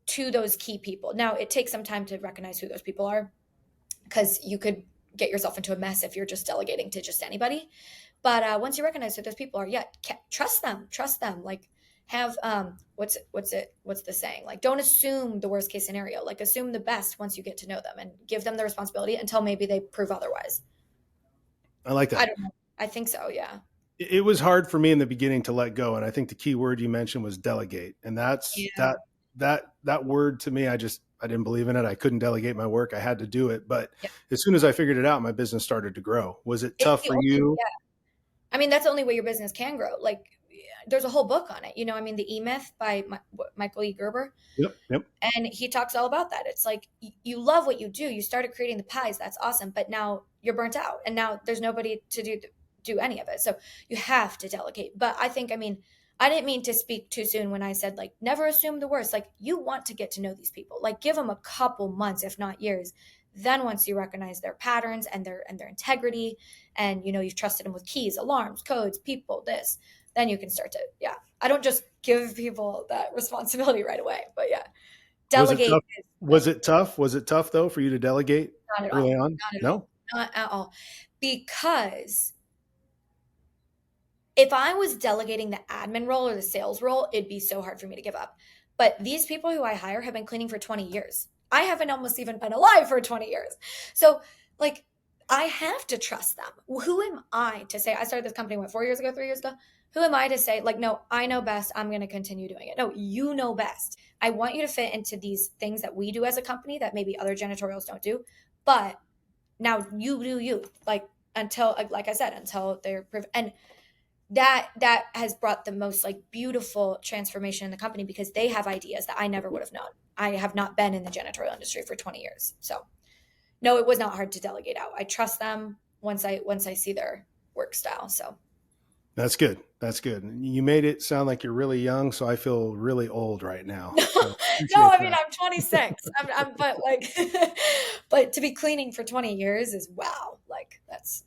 to those key people. Now, it takes some time to recognize who those people are because you could get yourself into a mess if you're just delegating to just anybody. But once you recognize who those people are, yeah, trust them. Like, have what's the saying? Like, don't assume the worst case scenario. Like, assume the best once you get to know them, and give them the responsibility until maybe they prove otherwise. I like that. I don't know. I think so. Yeah. It was hard for me in the beginning to let go, and I think the key word you mentioned was delegate, and that's that word to me. I didn't believe in it. I couldn't delegate my work. I had to do it. But as soon as I figured it out, my business started to grow. Was it tough for you? Yeah. I mean, that's the only way your business can grow. Like, there's a whole book on it. I mean, The E-Myth by Michael E. Gerber. Yep. And he talks all about that. It's like, you love what you do. You started creating the pies. That's awesome. But now you're burnt out. And now there's nobody to do any of it. So you have to delegate. But I didn't mean to speak too soon when I said, like, never assume the worst. Like, you want to get to know these people. Like, give them a couple months, if not years. Then once you recognize their patterns and their integrity, and you've trusted them with keys, alarms, codes, people, then you can start to, I don't just give people that responsibility right away, but delegate. Was it tough? Was it tough though for you to delegate early on? No, not at all. Because if I was delegating the admin role or the sales role, it'd be so hard for me to give up. But these people who I hire have been cleaning for 20 years. I haven't almost even been alive for 20 years. So, like, I have to trust them. Who am I to say, I started this company, 4 years ago, 3 years ago? Who am I to say, like, no, I know best, I'm going to continue doing it? No, you know best. I want you to fit into these things that we do as a company that maybe other janitorials don't do. But now you do you. Like, until, like I said, until they're proven. And that has brought the most, like, beautiful transformation in the company because they have ideas that I never would have known. I have not been in the janitorial industry for 20 years. So no, it was not hard to delegate out. I trust them once I see their work style. So that's good. That's good. You made it sound like you're really young, so I feel really old right now. So no, I mean, I'm 26. But like, but to be cleaning for 20 years is wow. Like, that's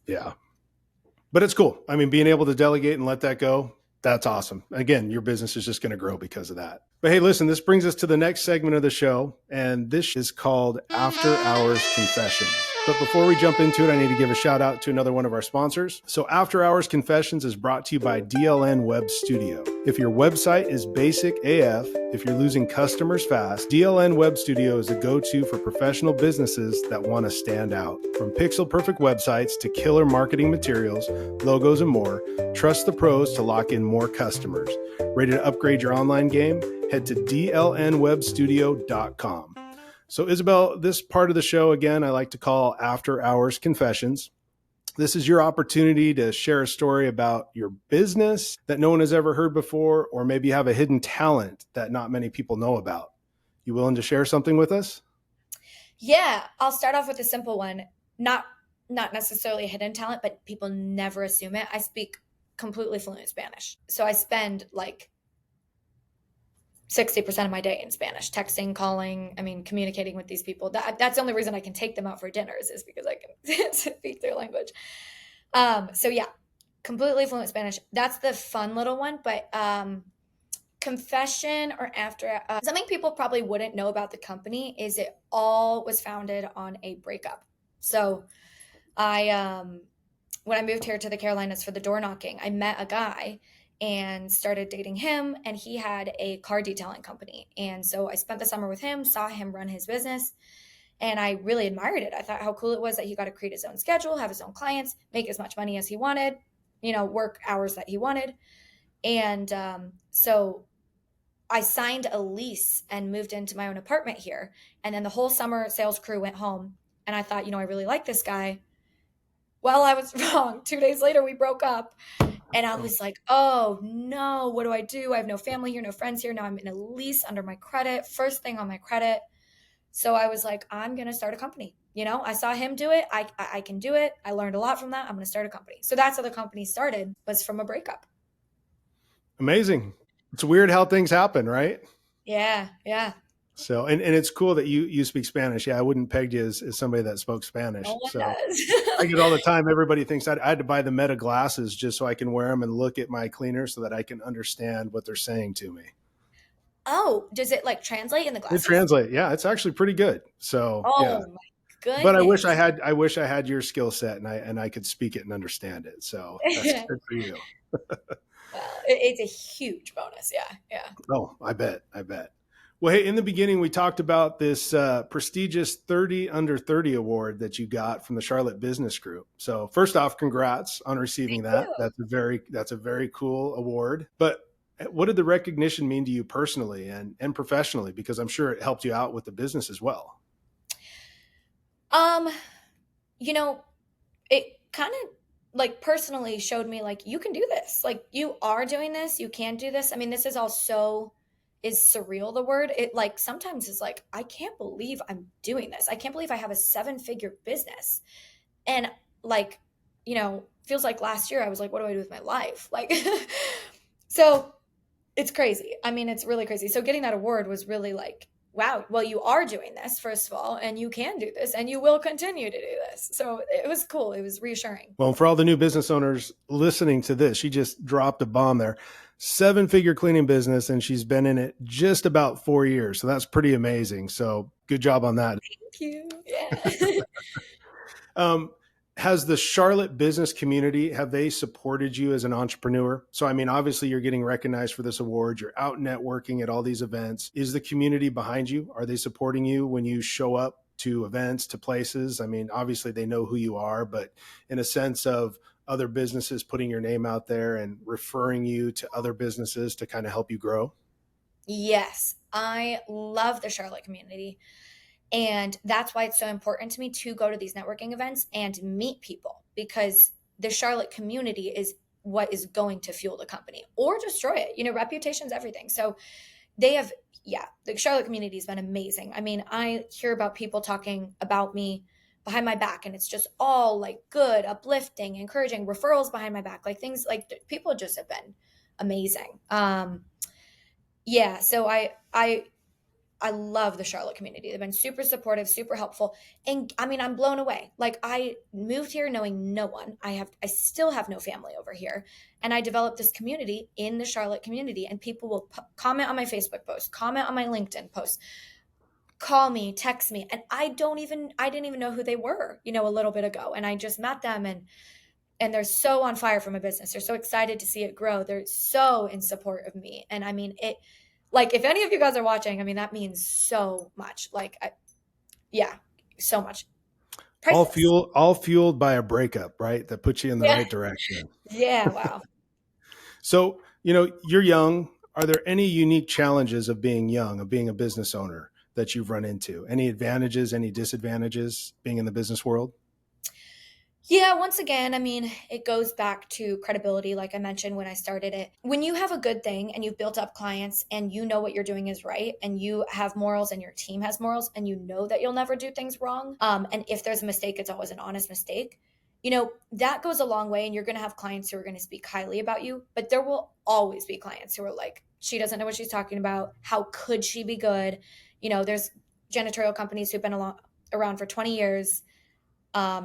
But it's cool. I mean, being able to delegate and let that go, that's awesome. Again, your business is just going to grow because of that. But hey, listen, this brings us to the next segment of the show, and this is called After Hours Confessions. But before we jump into it, I need to give a shout out to another one of our sponsors. So After Hours Confessions is brought to you by DLN Web Studio. If your website is basic AF, if you're losing customers fast, DLN Web Studio is a go-to for professional businesses that want to stand out. From pixel perfect websites to killer marketing materials, logos, and more, trust the pros to lock in more customers. Ready to upgrade your online game? Head to dlnwebstudio.com. So Isabel, this part of the show, again, I like to call After Hours Confessions. This is your opportunity to share a story about your business that no one has ever heard before, or maybe you have a hidden talent that not many people know about. You willing to share something with us? Yeah, I'll start off with a simple one. Not necessarily a hidden talent, but people never assume it. I speak completely fluent Spanish. So I spend like 60% of my day in Spanish, texting, calling, communicating with these people. That's the only reason I can take them out for dinners is because I can speak their language. So yeah, completely fluent Spanish. That's the fun little one. But confession or after, something people probably wouldn't know about the company is it all was founded on a breakup. So when I moved here to the Carolinas for the door knocking, I met a guy and started dating him, and he had a car detailing company. And so I spent the summer with him, saw him run his business, and I really admired it. I thought how cool it was that he got to create his own schedule, have his own clients, make as much money as he wanted, work hours that he wanted. And so I signed a lease and moved into my own apartment here. And then the whole summer sales crew went home, and I thought, I really like this guy. Well, I was wrong. 2 days later, we broke up. And I was like, oh no, what do I do? I have no family here, no friends here. Now I'm in a lease under my credit, first thing on my credit. So I was like, I'm going to start a company. I saw him do it. I can do it. I learned a lot from that. I'm going to start a company. So that's how the company started, was from a breakup. Amazing. It's weird how things happen, right? Yeah. Yeah. So, and it's cool that you speak Spanish. Yeah, I wouldn't peg you as somebody that spoke No Spanish. one So does. I get all the time. Everybody thinks I had to buy the Meta glasses just so I can wear them and look at my cleaner so that I can understand what they're saying to me. Oh, does it like translate in the It glasses? translates. Yeah, it's actually pretty good. So yeah, Oh my but goodness. I wish I had your skill set and I could speak it and understand it. So that's good for you. Well, it's a huge bonus. Yeah. Yeah. Oh, I bet. I bet. Well, hey, in the beginning, we talked about this prestigious 30 under 30 award that you got from the Charlotte Business Group. So first off, congrats on receiving Thank that. you. That's a very cool award. But what did the recognition mean to you personally and professionally? Because I'm sure it helped you out with the business as well. Um, it kind of like personally showed me like you can do this. Like you are doing this, you can do this. I mean, this is all so is surreal, the word. It like sometimes is like, I can't believe I'm doing this. I can't believe I have a 7-figure business. And like, feels like last year I was like, what do I do with my life? Like so it's crazy. I mean, it's really crazy. So getting that award was really like, wow, well, you are doing this, first of all, and you can do this, and you will continue to do this. So it was cool. It was reassuring. Well, for all the new business owners listening to this, she just dropped a bomb there. 7-figure cleaning business, and she's been in it just about 4 years. So that's pretty amazing. So good job on that. Thank you. Yeah. Has the Charlotte business community, have they supported you as an entrepreneur? So, I mean, obviously you're getting recognized for this award. You're out networking at all these events. Is the community behind you? Are they supporting you when you show up to events, to places? I mean, obviously they know who you are, but in a sense of other businesses putting your name out there and referring you to other businesses to kind of help you grow? Yes. I love the Charlotte community. And that's why it's so important to me to go to these networking events and meet people, because the Charlotte community is what is going to fuel the company or destroy it. Reputation's everything. So they have, yeah, the Charlotte community has been amazing. I mean, I hear about people talking about me behind my back, and it's just all like good, uplifting, encouraging, referrals behind my back, like things like people just have been amazing. Yeah, so I love the Charlotte community. They've been super supportive, super helpful. And I mean, I'm blown away. Like I moved here knowing no one. I still have no family over here. And I developed this community in the Charlotte community, and people will comment on my Facebook post, comment on my LinkedIn post, call me, text me. And I didn't even know who they were, a little bit ago. And I just met them, and they're so on fire for my business. They're so excited to see it grow. They're so in support of me. And I mean, like if any of you guys are watching, I mean, that means so much. Like, yeah, so much. Priceless. All fueled by a breakup, right? That puts you in the Yeah. right direction. Yeah. Wow. So, you're young. Are there any unique challenges of being young, of being a business owner that you've run into? Any advantages, any disadvantages being in the business world? Yeah, once again, I mean, it goes back to credibility, like I mentioned when I started it. When you have a good thing and you've built up clients and you know what you're doing is right, and you have morals and your team has morals, and you know that you'll never do things wrong. And if there's a mistake, it's always an honest mistake. That goes a long way, and you're going to have clients who are going to speak highly about you, but there will always be clients who are like, she doesn't know what she's talking about. How could she be good? There's janitorial companies who've been around for 20 years.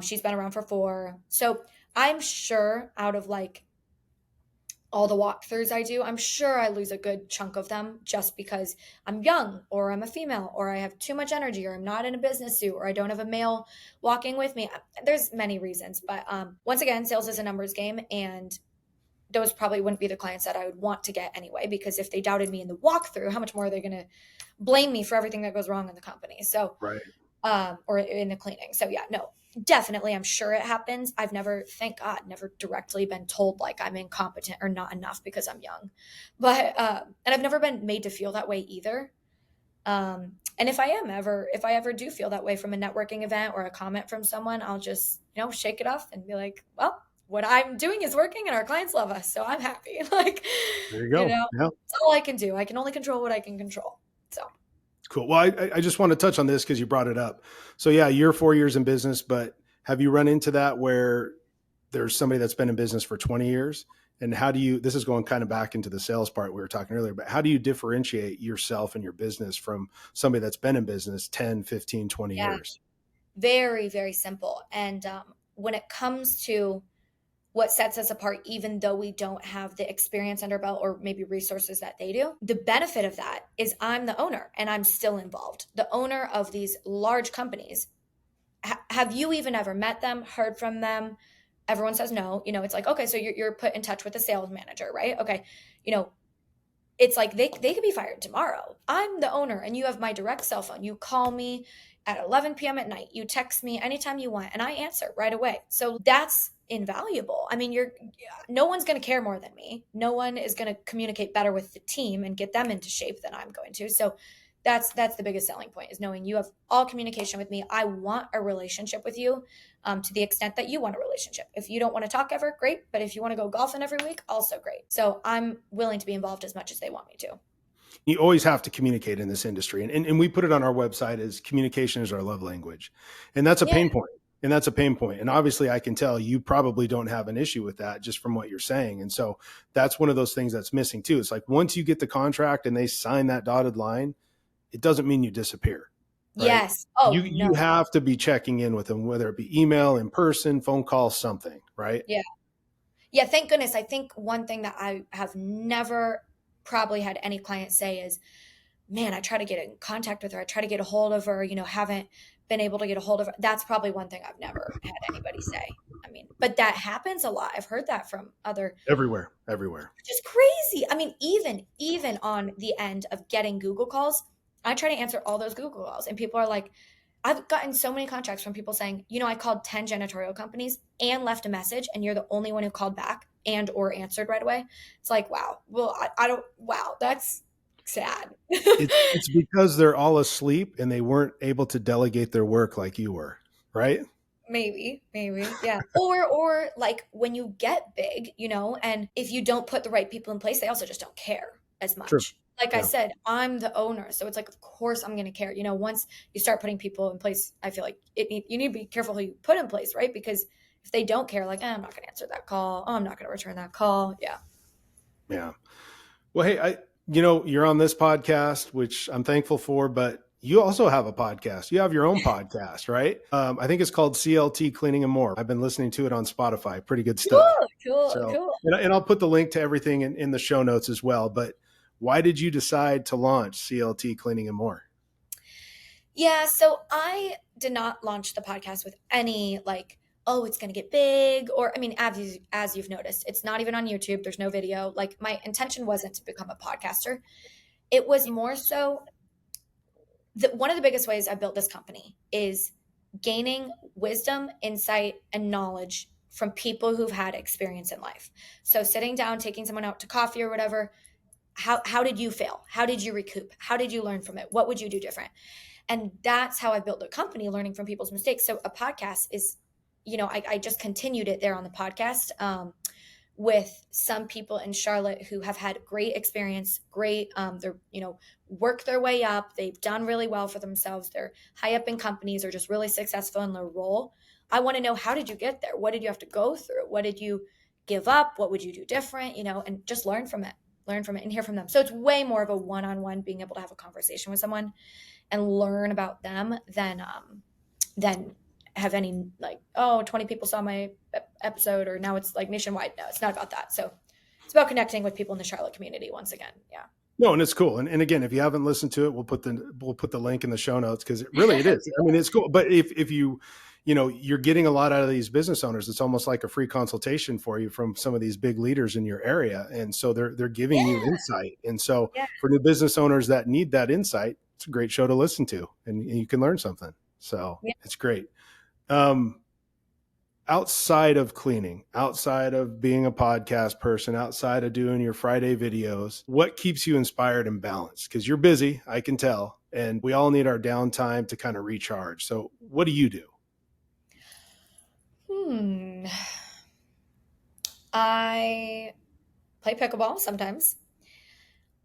She's been around for 4. So I'm sure out of like all the walkthroughs I do, I'm sure I lose a good chunk of them just because I'm young, or I'm a female, or I have too much energy, or I'm not in a business suit, or I don't have a male walking with me. There's many reasons, but once again, sales is a numbers game, and those probably wouldn't be the clients that I would want to get anyway, because if they doubted me in the walkthrough, how much more are they going to blame me for everything that goes wrong in the company? So, right. Or in the cleaning. So yeah, no, definitely. I'm sure it happens. I've never, thank God, never directly been told like I'm incompetent or not enough because I'm young, but, and I've never been made to feel that way either. And if I ever do feel that way from a networking event or a comment from someone, I'll just, shake it off and be like, well, what I'm doing is working and our clients love us. So I'm happy. Like, There you go. Yeah. it's all I can do. I can only control what I can control. So. Cool. Well, I just want to touch on this because you brought it up. So yeah, you're 4 years in business, but have you run into that where there's somebody that's been in business for 20 years? And how do you, this is going kind of back into the sales part we were talking earlier, but how do you differentiate yourself and your business from somebody that's been in business 10, 15, 20 Yeah, years? very, very simple. And when it comes to what sets us apart, even though we don't have the experience under our belt or maybe resources that they do, the benefit of that is I'm the owner and I'm still involved. The owner of these large companies. Have you even ever met them, heard from them? Everyone says no. It's like, okay, so you're put in touch with a sales manager, right? Okay. You know, it's like they could be fired tomorrow. I'm the owner and you have my direct cell phone. You call me at 11 p.m. at night. You text me anytime you want and I answer right away. So that's invaluable. I mean, no one's going to care more than me. No one is going to communicate better with the team and get them into shape than I'm going to. So that's the biggest selling point, is knowing you have all communication with me. I want a relationship with you, to the extent that you want a relationship. If you don't want to talk ever, great. But if you want to go golfing every week, also great. So I'm willing to be involved as much as they want me to. You always have to communicate in this industry. And we put it on our website as communication is our love language. And that's a Yeah. pain point. And that's a pain point. And obviously I can tell you probably don't have an issue with that just from what you're saying. And so that's one of those things that's missing too. It's like once you get the contract and they sign that dotted line, it doesn't mean you disappear, right? Yes. Oh, You no. have to be checking in with them, whether it be email, in person, phone call, something, right? Yeah. Yeah. Thank goodness. I think one thing that I have never probably had any client say is, man, I try to get in contact with her. I try to get a hold of her, haven't been able to get a hold of her. That's probably one thing I've never had anybody say. I mean, but that happens a lot. I've heard that from other, Everywhere, everywhere. just crazy. I mean, even on the end of getting Google calls, I try to answer all those Google calls and people are like, I've gotten so many contracts from people saying, I called 10 janitorial companies and left a message and you're the only one who called back and or answered right away. It's like, wow. Well, I don't, wow, that's sad. It's because they're all asleep and they weren't able to delegate their work like you were, right? Maybe, yeah. Or like when you get big, and if you don't put the right people in place, they also just don't care as True. much. Like I Yeah. said, I'm the owner, so it's like, of course I'm going to care. Once you start putting people in place, I feel like you need to be careful who you put in place, right? Because if they don't care, like, I'm not going to answer that call. Oh, I'm not going to return that call. Yeah. Yeah. Well, hey, you're on this podcast, which I'm thankful for, but you also have a podcast. You have your own podcast, right? I think it's called CLT Cleaning and More. I've been listening to it on Spotify. Pretty good stuff. So, Cool. and I'll put the link to everything in the show notes as well. But why did you decide to launch CLT Cleaning and More? Yeah, so I did not launch the podcast with any like, oh, it's going to get big, or I mean, as you've noticed, it's not even on YouTube. There's no video. Like my intention wasn't to become a podcaster. It was more so that one of the biggest ways I built this company is gaining wisdom, insight, and knowledge from people who've had experience in life. So sitting down, taking someone out to coffee or whatever, how did you fail? How did you recoup? How did you learn from it? What would you do different? And that's how I built a company, learning from people's mistakes. So a podcast is, I just continued it there on the podcast, with some people in Charlotte who have had great experience, they're, worked their way up. They've done really well for themselves. They're high up in companies or just really successful in their role. I want to know, how did you get there? What did you have to go through? What did you give up? What would you do different? And just learn from it and hear from them. So it's way more of a one-on-one, being able to have a conversation with someone and learn about them than have any like, oh, 20 people saw my episode or now it's like nationwide. No, it's not about that. So it's about connecting with people in the Charlotte community once again. Yeah. No, and it's cool. And again, if you haven't listened to it, we'll put the link in the show notes because it is. I mean, it's cool. But if you're getting a lot out of these business owners, it's almost like a free consultation for you from some of these big leaders in your area. And so they're giving you insight. And so for new business owners that need that insight, it's a great show to listen to and you can learn something. So it's great. Outside of cleaning, outside of being a podcast person, outside of doing your Friday videos, what keeps you inspired and balanced? Because you're busy, I can tell, and we all need our downtime to kind of recharge. So what do you do? I play pickleball sometimes.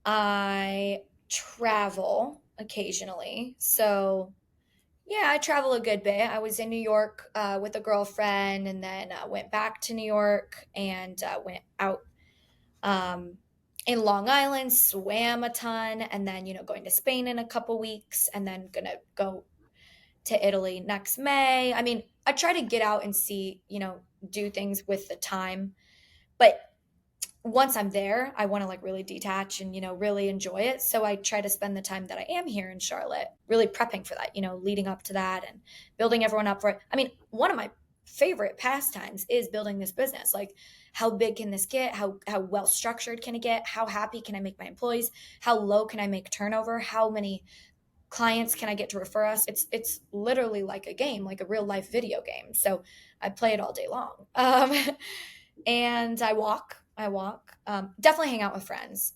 I travel occasionally. So yeah, I travel a good bit. I was in New York with a girlfriend, and then went back to New York and went out um, in Long Island, swam a ton, and then, going to Spain in a couple weeks, and then gonna go to Italy next May. I mean, I try to get out and see, do things with the time. But once I'm there, I want to like really detach and, really enjoy it. So I try to spend the time that I am here in Charlotte really prepping for that, leading up to that and building everyone up for it. I mean, one of my favorite pastimes is building this business. Like, how big can this get? How well structured can it get? How happy can I make my employees? How low can I make turnover? How many clients can I get to refer us? It's literally like a game, like a real life video game. So I play it all day long. And I walk. Definitely hang out with friends.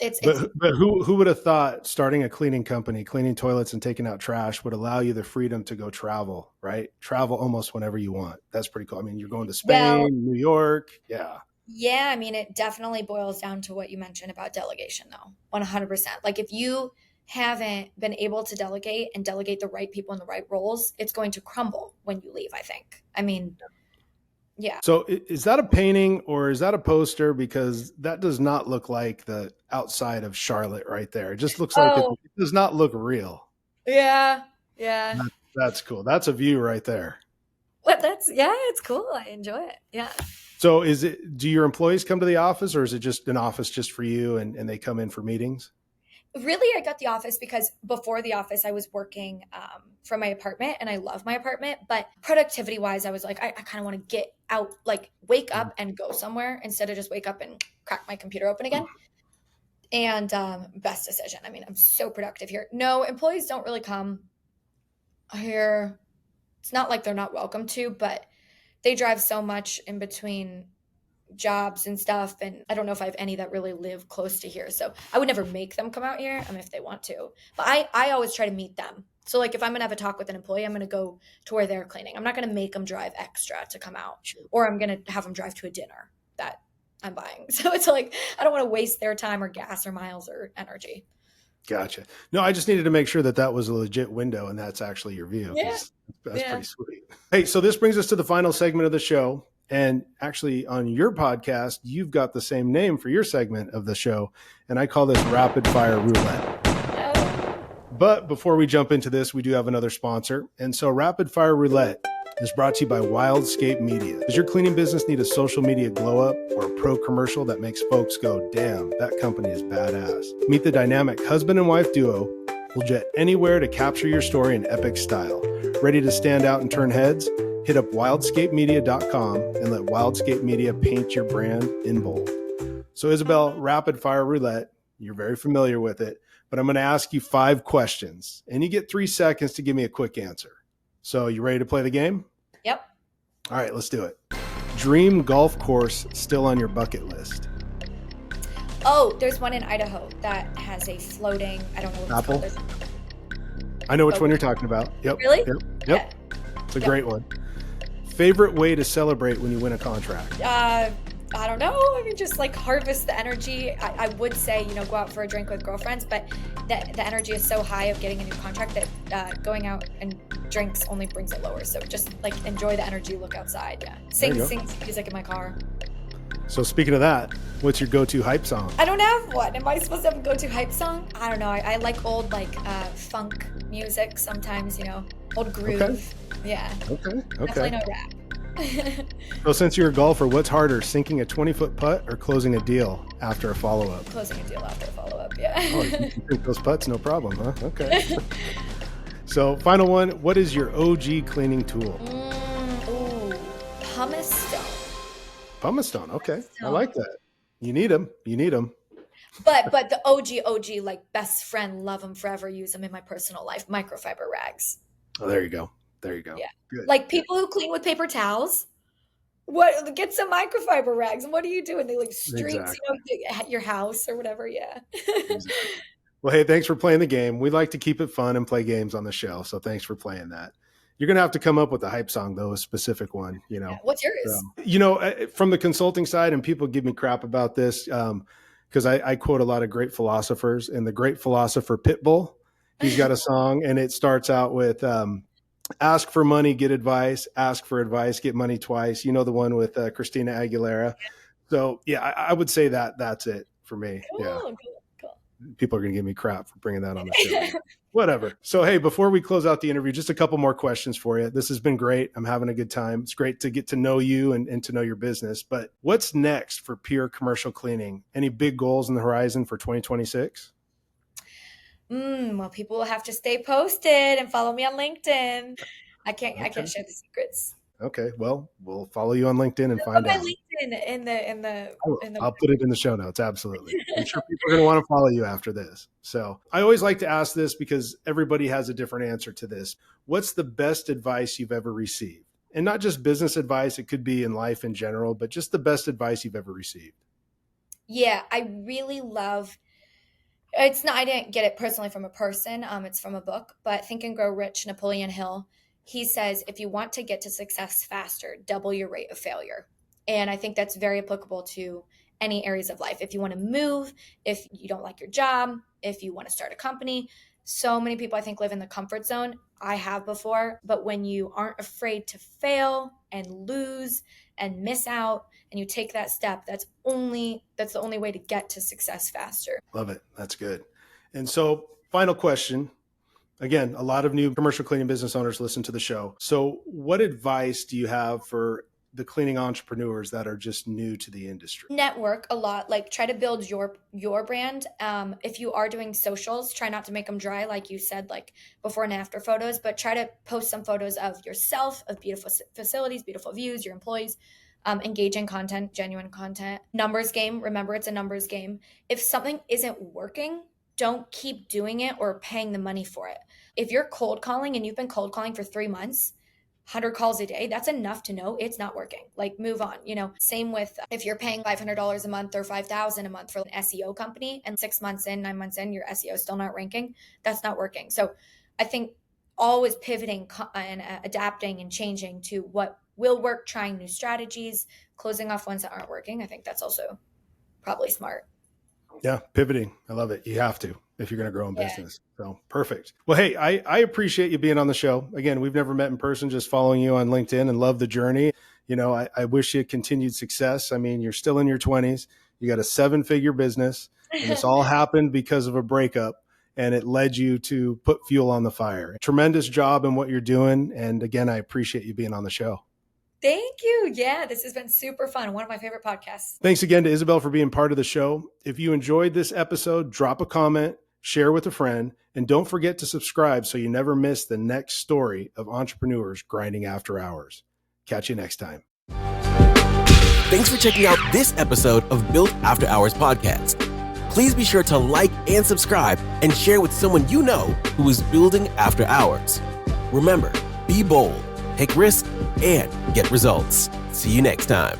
But who would have thought starting a cleaning company, cleaning toilets and taking out trash would allow you the freedom to go travel, right? Travel almost whenever you want. That's pretty cool. I mean, you're going to Spain, well, New York. Yeah. yeah. I mean, it definitely boils down to what you mentioned about delegation, though. 100%. Like, if you haven't been able to delegate and delegate the right people in the right roles, it's going to crumble when you leave, I think. I mean, yeah. So is that a painting or is that a poster? Because that does not look like the outside of Charlotte right there. It just looks like it does not look real. Yeah. That's cool. That's a view right there. But it's cool. I enjoy it. Yeah. So do your employees come to the office, or is it just an office just for you and they come in for meetings? Really, I got the office because before the office, I was working from my apartment, and I love my apartment. But productivity wise, I was like, I kind of want to get out, like wake up and go somewhere instead of just wake up and crack my computer open again. And best decision. I mean, I'm so productive here. No, employees don't really come here. It's not like they're not welcome to, but they drive so much in between jobs and stuff, and I don't know if I have any that really live close to here, so I would never make them come out here. If they want to, but I always try to meet them. So like, if I'm gonna have a talk with an employee, I'm gonna go to where they're cleaning. I'm not gonna make them drive extra to come out, or I'm gonna have them drive to a dinner that I'm buying. So it's like, I don't want to waste their time or gas or miles or energy. Gotcha. No, I just needed to make sure that was a legit window and that's actually your view. Yeah. That's pretty sweet. Hey, so this brings us to the final segment of the show. And actually, on your podcast, you've got the same name for your segment of the show. And I call this Rapid Fire Roulette. Oh. But before we jump into this, we do have another sponsor. And so Rapid Fire Roulette is brought to you by Wildscape Media. Does your cleaning business need a social media glow up or a pro commercial that makes folks go, damn, that company is badass? Meet the dynamic husband and wife duo who'll jet anywhere to capture your story in epic style. Ready to stand out and turn heads? Hit up wildscapemedia.com and let Wildscape Media paint your brand in bold. So Isabel, Rapid Fire Roulette, you're very familiar with it, but I'm going to ask you 5 questions and you get 3 seconds to give me a quick answer. So you ready to play the game? Yep. All right, let's do it. Dream golf course still on your bucket list? Oh, there's one in Idaho that has a floating, I don't know what Apple? it's called. I know which one you're talking about. Yep. Really? Yep. Yeah. It's a great one. Favorite way to celebrate when you win a contract? I don't know. I mean, just like harvest the energy. I would say, go out for a drink with girlfriends, but the energy is so high of getting a new contract that going out and drinks only brings it lower. So just like enjoy the energy, look outside. Yeah. Sing music in my car. So speaking of that, what's your go-to hype song? I don't have one. Am I supposed to have a go-to hype song? I don't know. I like old funk music sometimes, old groove. Okay. Yeah. Okay. Definitely no rap. So since you're a golfer, what's harder, sinking a 20-foot putt or closing a deal after a follow-up? Closing a deal after a follow-up, yeah. Oh, you can sink those putts, no problem, huh? Okay. So final one, what is your OG cleaning tool? Pumice stone. Pumice stone, okay. I like that. You need them. But the OG, like best friend, love them forever, use them in my personal life, microfiber rags. Oh, there you go. Yeah. Good. Like people who clean with paper towels, get some microfiber rags. What are you doing? They like streaks, at your house or whatever. Yeah. Exactly. Well, hey, thanks for playing the game. We like to keep it fun and play games on the show. So thanks for playing that. You're going to have to come up with a hype song, though, a specific one, Yeah. What's yours? From the consulting side, and people give me crap about this, because I quote a lot of great philosophers, and the great philosopher Pitbull, he's got a song and it starts out with, ask for money, get advice, ask for advice, get money twice. You know, the one with Christina Aguilera. So yeah, I would say that's it for me. Yeah. Cool. People are going to give me crap for bringing that on the show. Whatever. So, hey, before we close out the interview, just a couple more questions for you. This has been great. I'm having a good time. It's great to get to know you and to know your business. But what's next for Pure Commercial Cleaning? Any big goals in the horizon for 2026? Well, people will have to stay posted and follow me on LinkedIn. I can't share the secrets. Okay. Well, we'll follow you on LinkedIn and Put find my out. LinkedIn in the I'll put it in the show notes. Absolutely. I'm sure people are going to want to follow you after this. So I always like to ask this because everybody has a different answer to this. What's the best advice you've ever received? And not just business advice. It could be in life in general, but just the best advice you've ever received. Yeah, I really love it's not I didn't get it personally from a person. It's from a book, but Think and Grow Rich, Napoleon Hill. He says, if you want to get to success faster, double your rate of failure. And I think that's very applicable to any areas of life. If you want to move, if you don't like your job, if you want to start a company, so many people I think live in the comfort zone. I have before, but when you aren't afraid to fail and lose and miss out and you take that step, that's the only way to get to success faster. Love it. That's good. And so final question. Again, a lot of new commercial cleaning business owners listen to the show. So what advice do you have for the cleaning entrepreneurs that are just new to the industry? Network a lot, like try to build your brand. If you are doing socials, try not to make them dry, like you said, like before and after photos, but try to post some photos of yourself, of beautiful facilities, beautiful views, your employees, engaging content, genuine content. Numbers game, remember it's a numbers game. If something isn't working, don't keep doing it or paying the money for it. If you're cold calling and you've been cold calling for 3 months, 100 calls a day, that's enough to know it's not working. Like move on, Same with if you're paying $500 a month or $5,000 a month for an SEO company and 6 months in, 9 months in, your SEO is still not ranking, that's not working. So I think always pivoting and adapting and changing to what will work, trying new strategies, closing off ones that aren't working. I think that's also probably smart. Yeah, pivoting. I love it. You have to if you're going to grow in business. So perfect. Well, hey, I appreciate you being on the show. Again, we've never met in person, just following you on LinkedIn and love the journey. I wish you continued success. I mean, you're still in your 20s. You got a 7-figure business, and this all happened because of a breakup, and it led you to put fuel on the fire. Tremendous job in what you're doing. And again, I appreciate you being on the show. Thank you. Yeah, this has been super fun. One of my favorite podcasts. Thanks again to Isabel for being part of the show. If you enjoyed this episode, drop a comment, share with a friend, and don't forget to subscribe so you never miss the next story of entrepreneurs grinding after hours. Catch you next time. Thanks for checking out this episode of Built After Hours podcast. Please be sure to like and subscribe and share with someone you know who is building after hours. Remember, be bold, take risks, and get results. See you next time.